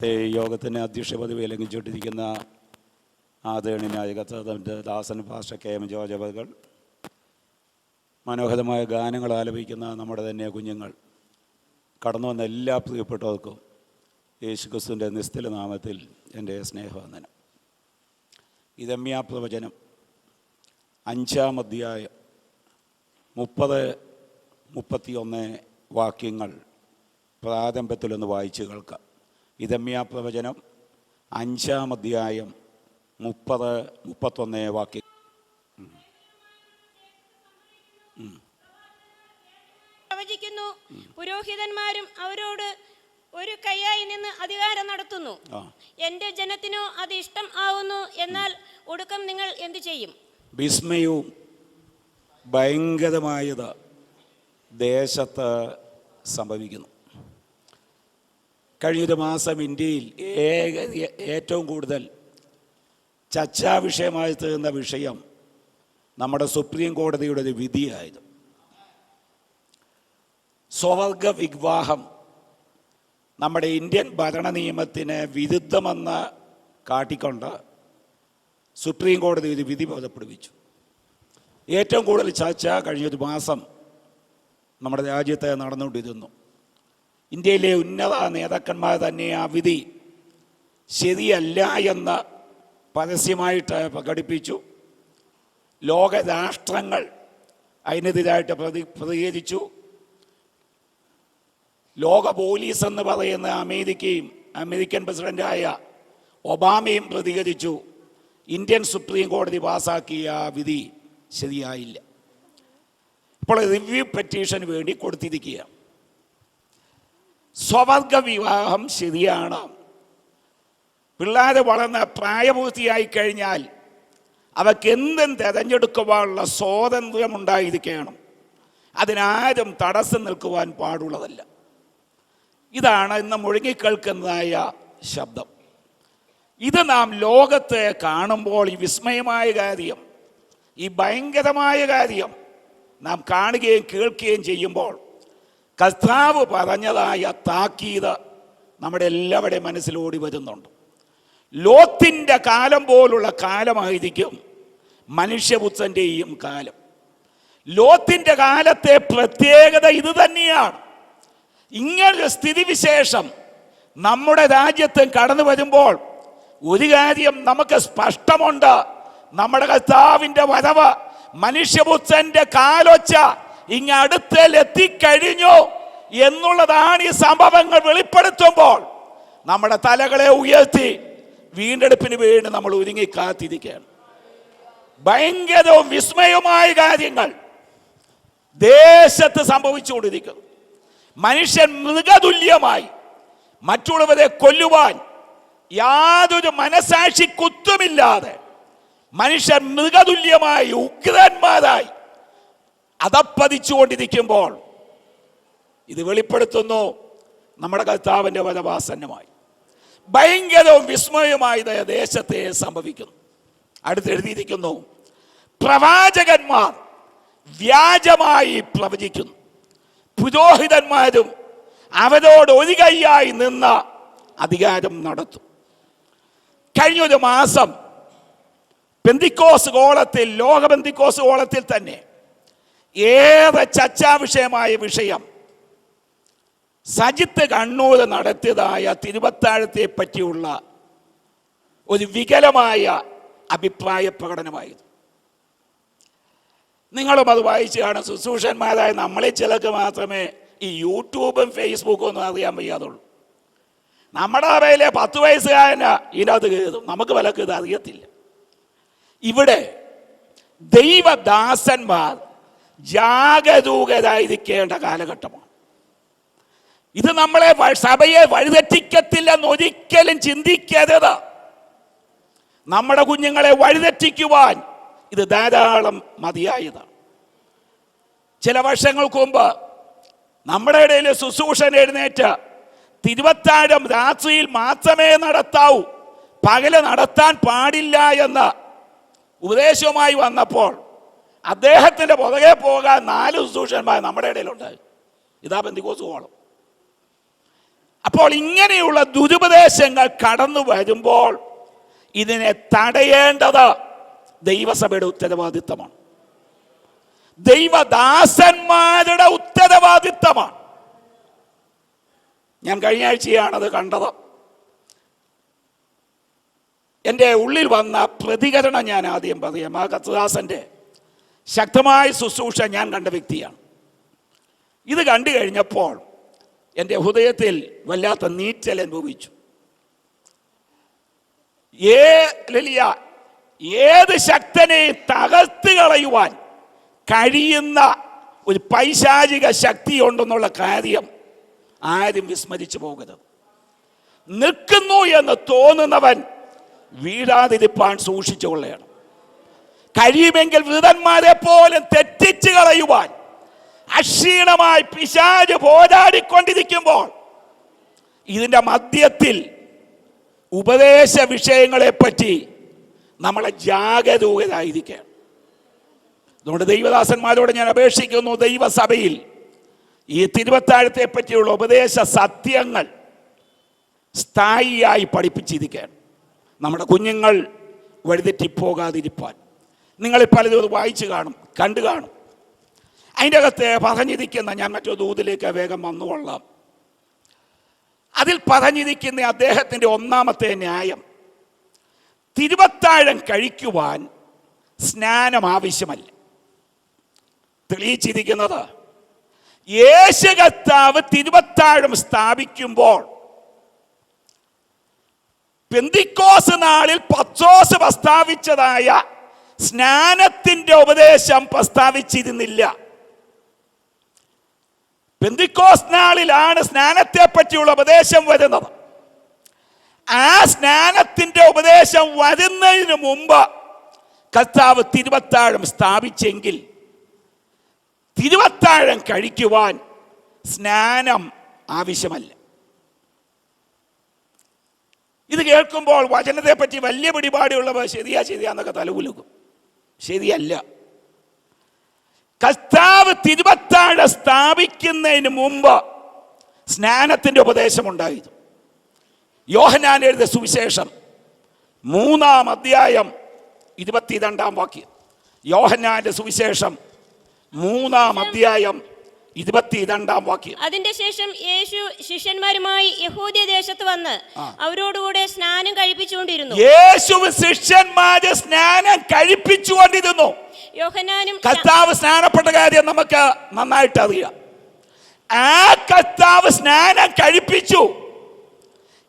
യോഗത്തിന് അധ്യക്ഷ പദവി ലംഘിച്ചുകൊണ്ടിരിക്കുന്ന ആദരണീയനായ കർത്താവിൻ്റെ ദാസൻ പാസ്റ്റർ കെ.എം. ജോർജ് അവറുകൾ, മനോഹരമായ ഗാനങ്ങൾ ആലപിക്കുന്ന നമ്മുടെ തന്നെ കുഞ്ഞുങ്ങൾ, കടന്നു വന്ന എല്ലാ പ്രിയപ്പെട്ടവർക്കും യേശുക്രിസ്തുവിൻ്റെ നിസ്തുല നാമത്തിൽ എൻ്റെ സ്നേഹവന്ദനം. ഇരമ്യാ പ്രവചനം 5-ാം അധ്യായം 30-31 വാക്യങ്ങൾ പ്രാരംഭത്തിലൊന്ന് വായിച്ച് കേൾക്കാം. ഇരമ്യാ പ്രവചനം 5-ാം അധ്യായം 30-31 വാക്യം. പ്രവചിക്കുന്നു, പുരോഹിതന്മാരും അവരോട് ഒരു കൈയായി നിന്ന് അധികാരം നടത്തുന്നു. എന്റെ ജനത്തിനോ അത് ഇഷ്ടം ആവുന്നു. എന്നാൽ ഒടുക്കം നിങ്ങൾ എന്തു ചെയ്യും? വിസ്മയവും ഭയങ്കരമായത് ദേശത്ത് സംഭവിക്കുന്നു. കഴിഞ്ഞൊരു മാസം ഇന്ത്യയിൽ ഏറ്റവും കൂടുതൽ ചർച്ചാ വിഷയമായി തീർന്ന വിഷയം നമ്മുടെ സുപ്രീം കോടതിയുടെ ഒരു വിധിയായിരുന്നു. സ്വവർഗ വിവാഹം നമ്മുടെ ഇന്ത്യൻ ഭരണ നിയമത്തിന് വിരുദ്ധമെന്ന് കാട്ടിക്കൊണ്ട് സുപ്രീം കോടതി ഒരു വിധി പുറപ്പെടുവിച്ചു. ഏറ്റവും കൂടുതൽ ചർച്ച കഴിഞ്ഞൊരു മാസം നമ്മുടെ രാജ്യത്ത് നടന്നുകൊണ്ടിരുന്നു. ഇന്ത്യയിലെ ഉന്നത നേതാക്കന്മാർ തന്നെ ആ വിധി ശരിയല്ല എന്ന് പരസ്യമായിട്ട് പ്രകടിപ്പിച്ചു. ലോകരാഷ്ട്രങ്ങൾ അതിനെതിരായിട്ട് പ്രതികരിച്ചു. ലോക പോലീസ് എന്ന് പറയുന്ന അമേരിക്കൻ പ്രസിഡൻ്റായ ഒബാമയും പ്രതികരിച്ചു. ഇന്ത്യൻ സുപ്രീം കോടതി പാസാക്കിയ വിധി ശരിയായില്ല. ഇപ്പോൾ റിവ്യൂ പെറ്റീഷന് വേണ്ടി കൊടുത്തിരിക്കുകയാണ്. സ്വവർഗ വിവാഹം ശരിയാണ്. പിള്ളേർ വളർന്ന് പ്രായപൂർത്തിയായി കഴിഞ്ഞാൽ അവർക്ക് എന്തും തിരഞ്ഞെടുക്കുവാനുള്ള സ്വാതന്ത്ര്യമുണ്ടായിരിക്കണം. അതിനാരും തടസ്സം നിൽക്കുവാൻ പാടുള്ളതല്ല. ഇതാണ് ഇന്ന് മുഴങ്ങിക്കേൾക്കുന്നതായ ശബ്ദം. ഇത് നാം ലോകത്തെ കാണുമ്പോൾ ഈ വിസ്മയമായ കാര്യം, ഈ ഭയങ്കരമായ കാര്യം നാം കാണുകയും കേൾക്കുകയും ചെയ്യുമ്പോൾ കർത്താവ് പറഞ്ഞതായ താക്കീത് നമ്മുടെ എല്ലാവരുടെയും മനസ്സിലോടി വരുന്നുണ്ട്. ലോത്തിൻ്റെ കാലം പോലുള്ള കാലമായിരിക്കും മനുഷ്യപുത്രൻ്റെയും കാലം. ലോത്തിൻ്റെ കാലത്തെ പ്രത്യേകത ഇത് തന്നെയാണ്. ഇങ്ങനൊരു സ്ഥിതിവിശേഷം നമ്മുടെ രാജ്യത്ത് കടന്നു വരുമ്പോൾ ഒരു കാര്യം നമുക്ക് സ്പഷ്ടമുണ്ട്: നമ്മുടെ കർത്താവിൻ്റെ വരവ്, മനുഷ്യപുത്രൻ്റെ കാലൊച്ച ഇങ്ങടുത്തേൽ എത്തിക്കഴിഞ്ഞു എന്നുള്ളതാണ് ഈ സംഭവങ്ങൾ വെളിപ്പെടുത്തുമ്പോൾ നമ്മുടെ തലകളെ ഉയർത്തി വീണ്ടെടുപ്പിന് വേണ്ടി നമ്മൾ ഒരുങ്ങി കാത്തിരിക്കുകയാണ്. ഭയങ്കരവും വിസ്മയവുമായ കാര്യങ്ങൾ ദേശത്ത് സംഭവിച്ചുകൊണ്ടിരിക്കുന്നു. മനുഷ്യൻ മൃഗതുല്യമായി മറ്റുള്ളവരെ കൊല്ലുവാൻ യാതൊരു മനസാക്ഷി കുത്തുമില്ലാതെ മനുഷ്യൻ മൃഗതുല്യമായി ഉഗ്രന്മാരായി അതപ്പതിച്ചുകൊണ്ടിരിക്കുമ്പോൾ ഇത് വെളിപ്പെടുത്തുന്നു നമ്മുടെ കർത്താവിൻ്റെ വരവാസന്നമായി. ഭയങ്കരവും വിസ്മയവുമായി ദേശത്തെ സംഭവിക്കുന്നു. അടുത്തെഴുതിയിരിക്കുന്നു, പ്രവാചകന്മാർ വ്യാജമായി പ്രവചിക്കുന്നു, പുരോഹിതന്മാരും അവരോട് ഒരു കൈയായി നിന്ന് അധികാരം നടത്തും. കഴിഞ്ഞൊരു മാസം പെന്തിക്കോസ് കോളത്തിൽ, ലോക പെന്തിക്കോസ് കോളത്തിൽ തന്നെ ഏറെ ചർച്ചാ വിഷയമായ വിഷയം സജിത്ത് കണ്ണൂർ നടത്തിയതായ തിരുവത്താഴത്തെ പറ്റിയുള്ള ഒരു വികലമായ അഭിപ്രായ പ്രകടനമായിരുന്നു. നിങ്ങളും അത് വായിച്ചു കാണും. ശുശ്രൂഷന്മാരായ നമ്മളെ ചിലർക്ക് മാത്രമേ ഈ യൂട്യൂബും ഫേസ്ബുക്കും ഒന്നും അറിയാൻ വയ്യാതുള്ളൂ. നമ്മുടെ അവയിലെ 10 വയസ്സുകാരന് ഇതിനകത്ത് കയറും. നമുക്ക് പലർക്കും ഇത് അറിയത്തില്ല. ഇവിടെ ദൈവദാസന്മാർ ജാഗരൂകരായിരിക്കേണ്ട കാലഘട്ടമാണ്. ഇത് നമ്മളെ സഭയെ വഴിതെറ്റിക്കത്തില്ലെന്ന് ഒരിക്കലും ചിന്തിക്കരുത്. നമ്മുടെ കുഞ്ഞുങ്ങളെ വഴിതെറ്റിക്കുവാൻ ഇത് ധാരാളം മതിയായതാണ്. ചില വർഷങ്ങൾക്ക് മുമ്പ് നമ്മുടെ ഇടയിൽ ശുശ്രൂഷൻ എഴുന്നേറ്റ് തിരുവത്താഴം രാത്രിയിൽ മാത്രമേ നടത്താവൂ, പകല് നടത്താൻ പാടില്ല എന്ന ഉപദേശവുമായി വന്നപ്പോൾ അദ്ദേഹത്തിൻ്റെ പുറകെ പോകാൻ 4 ശുശ്രൂഷന്മാർ നമ്മുടെ ഇടയിലുണ്ടായി. ഇതാ പെന്തിക്കോസ് കോളം. അപ്പോൾ ഇങ്ങനെയുള്ള ദുരുപദേശങ്ങൾ കടന്നു വരുമ്പോൾ ഇതിനെ തടയേണ്ടത് ദൈവസഭയുടെ ഉത്തരവാദിത്തമാണ്, ദൈവദാസന്മാരുടെ ഉത്തരവാദിത്തമാണ്. ഞാൻ കഴിഞ്ഞ ആഴ്ചയാണത് കണ്ടത്. എൻ്റെ ഉള്ളിൽ വന്ന പ്രതികരണം ഞാൻ ആദ്യം പറയാം. ആ കർത്തദാസൻ്റെ ശക്തമായ ശുശ്രൂഷ ഞാൻ കണ്ട വ്യക്തിയാണ്. ഇത് കണ്ടു കഴിഞ്ഞപ്പോൾ എൻ്റെ ഹൃദയത്തിൽ വല്ലാത്ത നീറ്റൽ അനുഭവിച്ചു. ഏത് ശക്തനെ തകർത്ത് കളയുവാൻ കഴിയുന്ന ഒരു പൈശാചിക ശക്തിയുണ്ടെന്നുള്ള കാര്യം ആരും വിസ്മരിച്ചു പോകരുത്. നിൽക്കുന്നു എന്ന് തോന്നുന്നവൻ വീഴാതിരിപ്പാൻ സൂക്ഷിച്ചു കൊള്ളണം. കഴിയുമെങ്കിൽ വൃതന്മാരെ പോലും തെറ്റിച്ചു കളയുവാൻ അക്ഷീണമായി പിശാച് പോരാടിക്കൊണ്ടിരിക്കുമ്പോൾ ഇതിൻ്റെ മധ്യത്തിൽ ഉപദേശ വിഷയങ്ങളെപ്പറ്റി നമ്മളെ ജാഗരൂകരായിരിക്കണം. അതുകൊണ്ട് ദൈവദാസന്മാരോട് ഞാൻ അപേക്ഷിക്കുന്നു, ദൈവസഭയിൽ ഈ തിരുവത്താഴത്തെ പറ്റിയുള്ള ഉപദേശ സത്യങ്ങൾ സ്ഥായിയായി പഠിപ്പിച്ചിരിക്കുകയാണ്. നമ്മുടെ കുഞ്ഞുങ്ങൾ വഴിതെറ്റിപ്പോകാതിരിപ്പാൻ. നിങ്ങളിൽ പലരും അത് വായിച്ചു കാണും, കണ്ടു കാണും. അതിൻ്റെ അകത്ത് പറഞ്ഞിരിക്കുന്ന, ഞാൻ മറ്റൊരു ദൂതിലേക്ക് വേഗം വന്നുകൊള്ളാം, അതിൽ പറഞ്ഞിരിക്കുന്ന അദ്ദേഹത്തിൻ്റെ ഒന്നാമത്തെ ന്യായം, തിരുവത്താഴം കഴിക്കുവാൻ സ്നാനം ആവശ്യമല്ല. തെളിയിച്ചിരിക്കുന്നത് യേശു കർത്താവ് തിരുവത്താഴം സ്ഥാപിക്കുമ്പോൾ പെന്തിക്കോസ് നാളിൽ പത്രോസ് പ്രസ്താവിച്ചതായ സ്നാനത്തിൻ്റെ ഉപദേശം പ്രസ്താവിച്ചിരുന്നില്ല. പെന്തിക്കോസ് നാളിലാണ് സ്നാനത്തെ പറ്റിയുള്ള ഉപദേശം വരുന്നത്. ആ സ്നാനത്തിൻ്റെ ഉപദേശം വരുന്നതിന് മുമ്പ് കർത്താവ് തിരുവത്താഴം സ്ഥാപിച്ചെങ്കിൽ തിരുവത്താഴം കഴിക്കുവാൻ സ്നാനം ആവശ്യമല്ല. ഇത് കേൾക്കുമ്പോൾ വചനത്തെ പറ്റി വലിയ പിടിപാടുള്ളവർ ശരിയാന്നൊക്കെ തലകുലുക്കും. ശരിയല്ല. കർത്താവ് തിരുവത്താഴം സ്ഥാപിക്കുന്നതിന് മുമ്പ് സ്നാനത്തിൻ്റെ ഉപദേശം ഉണ്ടായിരുന്നു. യോഹന്നാൻ എഴുതിയ സുവിശേഷം 3-ാം അധ്യായം 22-ാം വാക്യം. യോഹന്നാന്റെ സുവിശേഷം 3-ാം അധ്യായം 22-ാം വാക്യം. അതിന്റെ ശേഷം യേശു ശിഷ്യന്മാരുമായി യഹൂദ്യ ദേശത്ത് വന്ന് അവരോടുകൂടെ സ്നാനം കഴിപ്പിച്ചുകൊണ്ടിരുന്നു. യേശു ശിഷ്യന്മാരെ സ്നാനം കഴിപ്പിച്ചുകൊണ്ടിരുന്നു. യോഹന്നാനും കർത്താവ് സ്നാനപ്പെട്ട കാര്യം നമുക്ക് നന്നായിട്ട് അറിയാം. ആ കർത്താവ് സ്നാനം കഴിപ്പിച്ചു.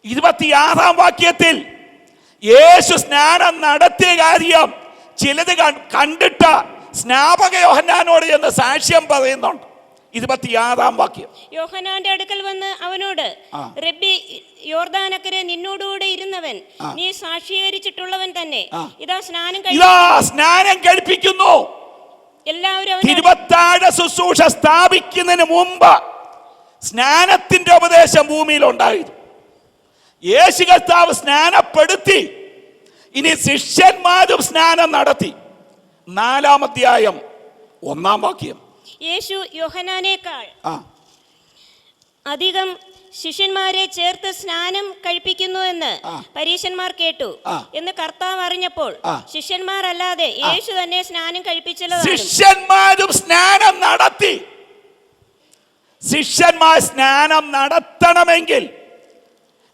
26-ാം വാക്യത്തിൽ യേശു സ്നാനം നടത്തിയ കാര്യം ചിലത് കണ്ടിട്ട് സ്നാപക യോഹന്നാനോട് എന്ന് സാക്ഷ്യം പറയുന്നുണ്ട്. 26-ാം വാക്യം. യോഹന്നാന്റെ അടുക്കൽ വന്ന് അവനോട്, റബ്ബി, യോർദാനക്കരെ നിന്നോടുകൂടെ ഇരുന്നവൻ നീ സാക്ഷീകരിച്ചിട്ടുള്ളവൻ തന്നെ, ഇതാ സ്നാനം കഴിപ്പിക്കുന്നു. എല്ലാവരും തിരുവത്താഴ ശുശ്രൂഷ സ്ഥാപിക്കുന്നതിന് മുമ്പ് സ്നാനത്തിന്റെ ഉപദേശം ഭൂമിയിൽ ഉണ്ടായിരുന്നു. യേശു കർത്താവ് സ്നാനപ്പെടുത്തി. ഇനി ശിഷ്യന്മാരും സ്നാനം നടത്തി. 4-ാം അധ്യായം 1-ാം വാക്യം. യേശു യോഹന്നാനേക്കാൾ അധികം ശിഷ്യന്മാരെ ചേർത്ത് സ്നാനം കഴിപ്പിക്കുന്നു എന്ന് പരീശന്മാർ കേട്ടു എന്ന് കർത്താവ് അറിഞ്ഞപ്പോൾ ശിഷ്യന്മാർ അല്ലാതെ യേശു തന്നെ സ്നാനം കഴിപ്പിച്ചല്ലോ. ശിഷ്യന്മാരും സ്നാനം നടത്തി. ശിഷ്യന്മാർ സ്നാനം നടത്തണമെങ്കിൽ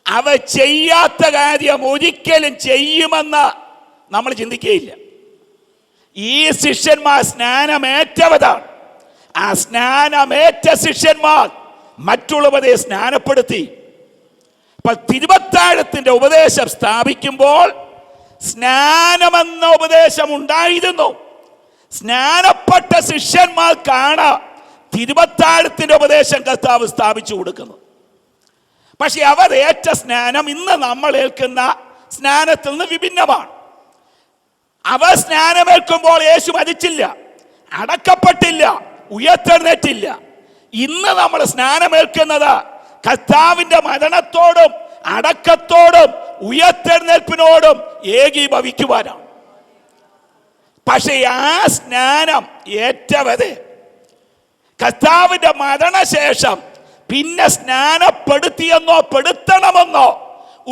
അവ ചെയ്യാത്ത കാര്യം ഒരിക്കലും ചെയ്യുമെന്ന് നമ്മൾ ചിന്തിക്കുകയില്ല. ഈ ശിഷ്യന്മാർ സ്നാനമേറ്റവരാണ്. ആ സ്നാനമേറ്റ ശിഷ്യന്മാർ മറ്റുള്ളവരെ സ്നാനപ്പെടുത്തി. അപ്പൊ തിരുവത്താഴത്തിന്റെ ഉപദേശം സ്ഥാപിക്കുമ്പോൾ സ്നാനമെന്ന ഉപദേശം ഉണ്ടായിരുന്നു. സ്നാനപ്പെട്ട ശിഷ്യന്മാർക്കാണ് തിരുവത്താഴത്തിന്റെ ഉപദേശം കർത്താവ് സ്ഥാപിച്ചു കൊടുക്കുന്നത്. പക്ഷെ അവർ ഏറ്റ സ്നാനം ഇന്ന് നമ്മൾ ഏൽക്കുന്ന സ്നാനത്തിൽ നിന്ന് വിഭിന്നമാണ്. അവർ സ്നാനമേൽക്കുമ്പോൾ യേശു മരിച്ചില്ല, അടക്കപ്പെട്ടില്ല, ഉയർത്തെഴുന്നേറ്റില്ല. ഇന്ന് നമ്മൾ സ്നാനമേൽക്കുന്നത് കർത്താവിന്റെ മരണത്തോടും അടക്കത്തോടും ഉയർത്തെഴുന്നേൽപ്പിനോടും ഏകീഭവിക്കുവാനാണ്. പക്ഷേ ആ സ്നാനം ഏറ്റവരെ കർത്താവിന്റെ മരണശേഷം പിന്നെ സ്നാനപ്പെടുത്തിയെന്നോ പെടുത്തണമെന്നോ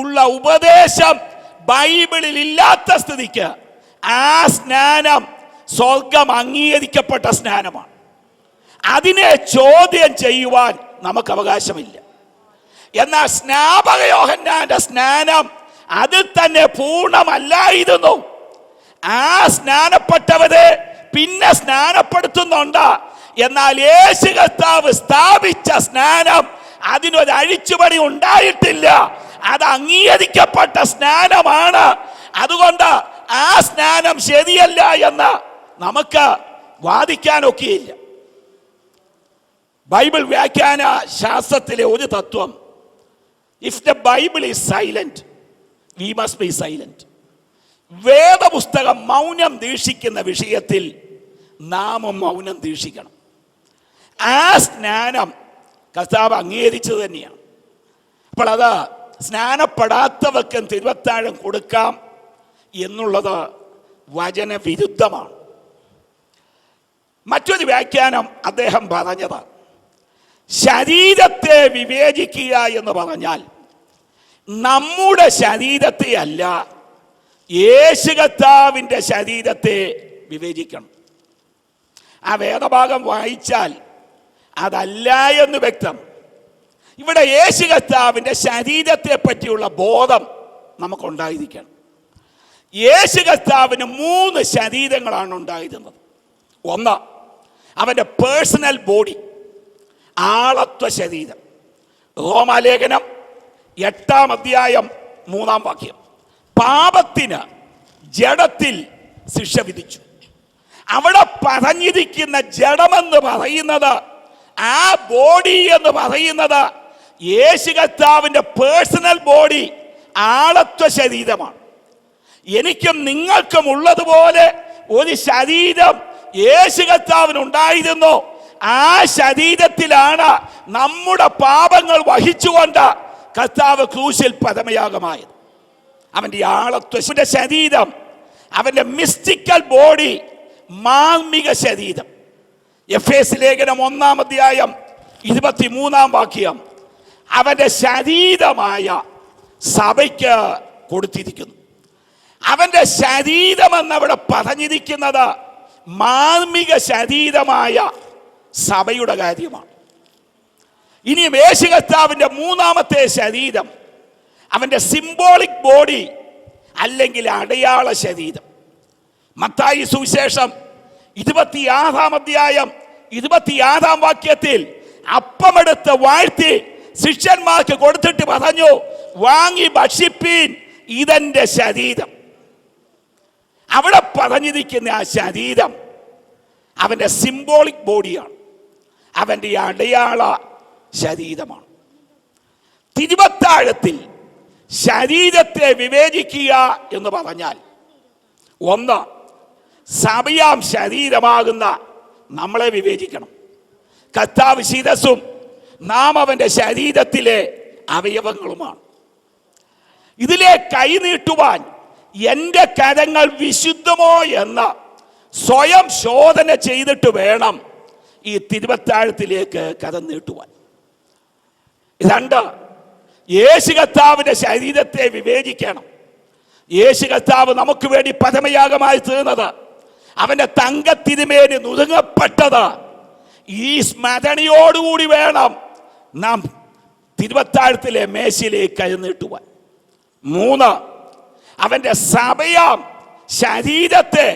ഉള്ള ഉപദേശം ബൈബിളിൽ ഇല്ലാത്ത സ്ഥിതിക്ക് ആ സ്നാനം സ്വർഗം അംഗീകരിക്കപ്പെട്ട സ്നാനമാണ്. അതിനെ ചോദ്യം ചെയ്യുവാൻ നമുക്ക് അവകാശമില്ല. എന്നാൽ സ്നാപക യോഹന്നാന്റെ സ്നാനം അതിൽ തന്നെ പൂർണ്ണമല്ലായിരുന്നു. ആ സ്നാനപ്പെട്ടവരെ പിന്നെ സ്നാനപ്പെടുത്തുന്നുണ്ട്. എന്നാൽ യേശു കർത്താവ് സ്ഥാപിച്ച സ്നാനം അതിനൊരു അഴിച്ചുപണി ഉണ്ടായിട്ടില്ല. അത് അംഗീകരിക്കപ്പെട്ട സ്നാനമാണ്. അതുകൊണ്ട് ആ സ്നാനം ശരിയല്ല എന്ന് നമുക്ക് വാദിക്കാനൊക്കെയില്ല. ബൈബിൾ വ്യാഖ്യാന ശാസ്ത്രത്തിലെ ഒരു തത്വം, if the Bible is silent we must be silent. വേദപുസ്തകം മൗനം ദീക്ഷിക്കുന്ന വിഷയത്തിൽ നാമും മൗനം ദീക്ഷിക്കണം. ആ സ്നാനം കർത്താവ് അംഗീകരിച്ചത് തന്നെയാണ്. അപ്പോൾ അത് സ്നാനപ്പെടാത്തവർക്കും തിരുവത്താഴം കൊടുക്കാം എന്നുള്ളത് വചനവിരുദ്ധമാണ്. മറ്റൊരു വ്യാഖ്യാനം അദ്ദേഹം പറഞ്ഞത്, ശരീരത്തെ വിവേചിക്കുക എന്ന് പറഞ്ഞാൽ നമ്മുടെ ശരീരത്തെ അല്ല, യേശു കർത്താവിൻ്റെ ശരീരത്തെ വിവേചിക്കണം. ആ വേദഭാഗം വായിച്ചാൽ അതല്ല എന്ന് വ്യക്തം. ഇവിടെ യേശു കർത്താവിൻ്റെ ശരീരത്തെ പറ്റിയുള്ള ബോധം നമുക്കുണ്ടായിരിക്കണം. യേശു കർത്താവിന് 3 ശരീരങ്ങളാണ് ഉണ്ടായിരുന്നത്. ഒന്ന്, അവൻ്റെ പേഴ്സണൽ ബോഡി, ആളത്വ ശരീരം. റോമാലേഖനം 8-ാം അധ്യായം 3-ാം വാക്യം, പാപത്തിന് ജഡത്തിൽ ശിക്ഷ വിധിച്ചു. അവിടെ പറഞ്ഞിരിക്കുന്ന ജഡമെന്ന് പറയുന്നത്, ആ ബോഡി എന്ന് പറയുന്നത് യേശു കർത്താവിൻ്റെ പേഴ്സണൽ ബോഡി, ആളത്വ ശരീരമാണ്. എനിക്കും നിങ്ങൾക്കും ഉള്ളതുപോലെ ഒരു ശരീരം യേശു കർത്താവിനുണ്ടായിരുന്നു. ആ ശരീരത്തിലാണ് നമ്മുടെ പാപങ്ങൾ വഹിച്ചുകൊണ്ട് കർത്താവ് ക്രൂശിൽ പരമയാഗമായത്. അവൻ്റെ ആളത്വ ശരീരം, അവൻ്റെ മിസ്റ്റിക്കൽ ബോഡി, മാർമിക ശരീരം. എഫേസ് ലേഖനം 1-ാം അധ്യായം 23-ാം വാക്യം അവൻ്റെ ശരീരമായ സഭയ്ക്ക് കൊടുത്തിരിക്കുന്നു. അവൻ്റെ ശരീരമെന്നവിടെ പറഞ്ഞിരിക്കുന്നത് മാർമിക ശരീരമായ സഭയുടെ കാര്യമാണ്. ഇനിയും യേശു കർത്താവിൻ്റെ 3-ാമത്തെ ശരീരം അവൻ്റെ സിംബോളിക് ബോഡി അല്ലെങ്കിൽ അടയാള ശരീരം. മത്തായി സുവിശേഷം 26-ാം അധ്യായം 26-ാം വാക്യത്തിൽ അപ്പമെടുത്ത് വാഴ്ത്തി ശിഷ്യന്മാർക്ക് കൊടുത്തിട്ട് പറഞ്ഞു, വാങ്ങി ഭക്ഷിപ്പീൻ, ഇതെന്റെ ശരീരം. അവിടെ പറഞ്ഞിരിക്കുന്ന ആ ശരീരം അവൻ്റെ സിംബോളിക് ബോഡിയാണ്, അവൻ്റെ അടയാള ശരീരമാണ്. തിരുവത്താഴത്തിൽ ശരീരത്തെ വിവേചിക്കുക എന്ന് പറഞ്ഞാൽ, ഒന്ന്, സഭയാം ശരീരമാകുന്ന നമ്മളെ വിവേചിക്കണം. കർത്താവ് ശിരസ്സും നാം അവൻ്റെ ശരീരത്തിലെ അവയവങ്ങളുമാണ്. ഇതിലെ കൈനീട്ടുവാൻ എൻ്റെ കരങ്ങൾ വിശുദ്ധമോ എന്ന് സ്വയം ശോധന ചെയ്തിട്ട് വേണം ഈ തിരുവത്താഴത്തിലേക്ക് കരം നീട്ടുവാൻ. 2, യേശു കർത്താവിൻ്റെ ശരീരത്തെ വിവേചിക്കണം. യേശു കർത്താവ് നമുക്ക് വേണ്ടി പരമയാഗമായി തീർന്നത്, അവൻ്റെ തങ്കത്തിരുമേനി നുറുങ്ങപ്പെട്ടത്, ഈ സ്മരണയോടുകൂടി വേണം നാം തിരുവത്താഴത്തിലെ മേശയിലേക്ക് കരം നീട്ടുവാൻ. 3, അവൻ്റെ സഭയാം ശരീരത്തെ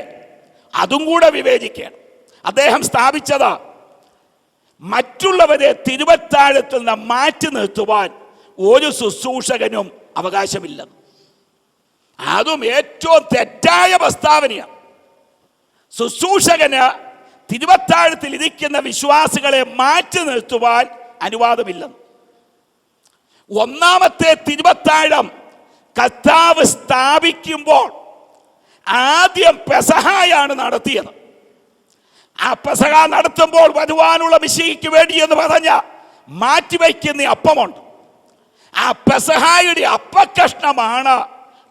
അതും കൂടെ വിവേചിക്കണം. അദ്ദേഹം സ്ഥാപിച്ചത് മറ്റുള്ളവരെ തിരുവത്താഴത്തിൽ നിന്ന് മാറ്റി നിർത്തുവാൻ ഒരു ശുശ്രൂഷകനും അവകാശമില്ലെന്ന്. അതും ഏറ്റവും തെറ്റായ പ്രസ്താവനയാണ്. ശുശ്രൂഷകന് തിരുവത്താഴത്തിൽ ഇരിക്കുന്ന വിശ്വാസികളെ മാറ്റി നിർത്തുവാൻ അനുവാദമില്ലെന്ന്. 1-ാമത്തെ തിരുവത്താഴം കർത്താവ് സ്ഥാപിക്കുമ്പോൾ ആദ്യം പെസഹായാണ് നടത്തിയത്. ആ പെസഹ നടത്തുമ്പോൾ വരുവാനുള്ള മിശിഹയ്ക്ക് വേണ്ടി എന്ന് പറഞ്ഞ മാറ്റിവെക്കുന്ന അപ്പമുണ്ട്. ആ പെസഹായുടെ അപ്പക്കഷ്ണമാണ്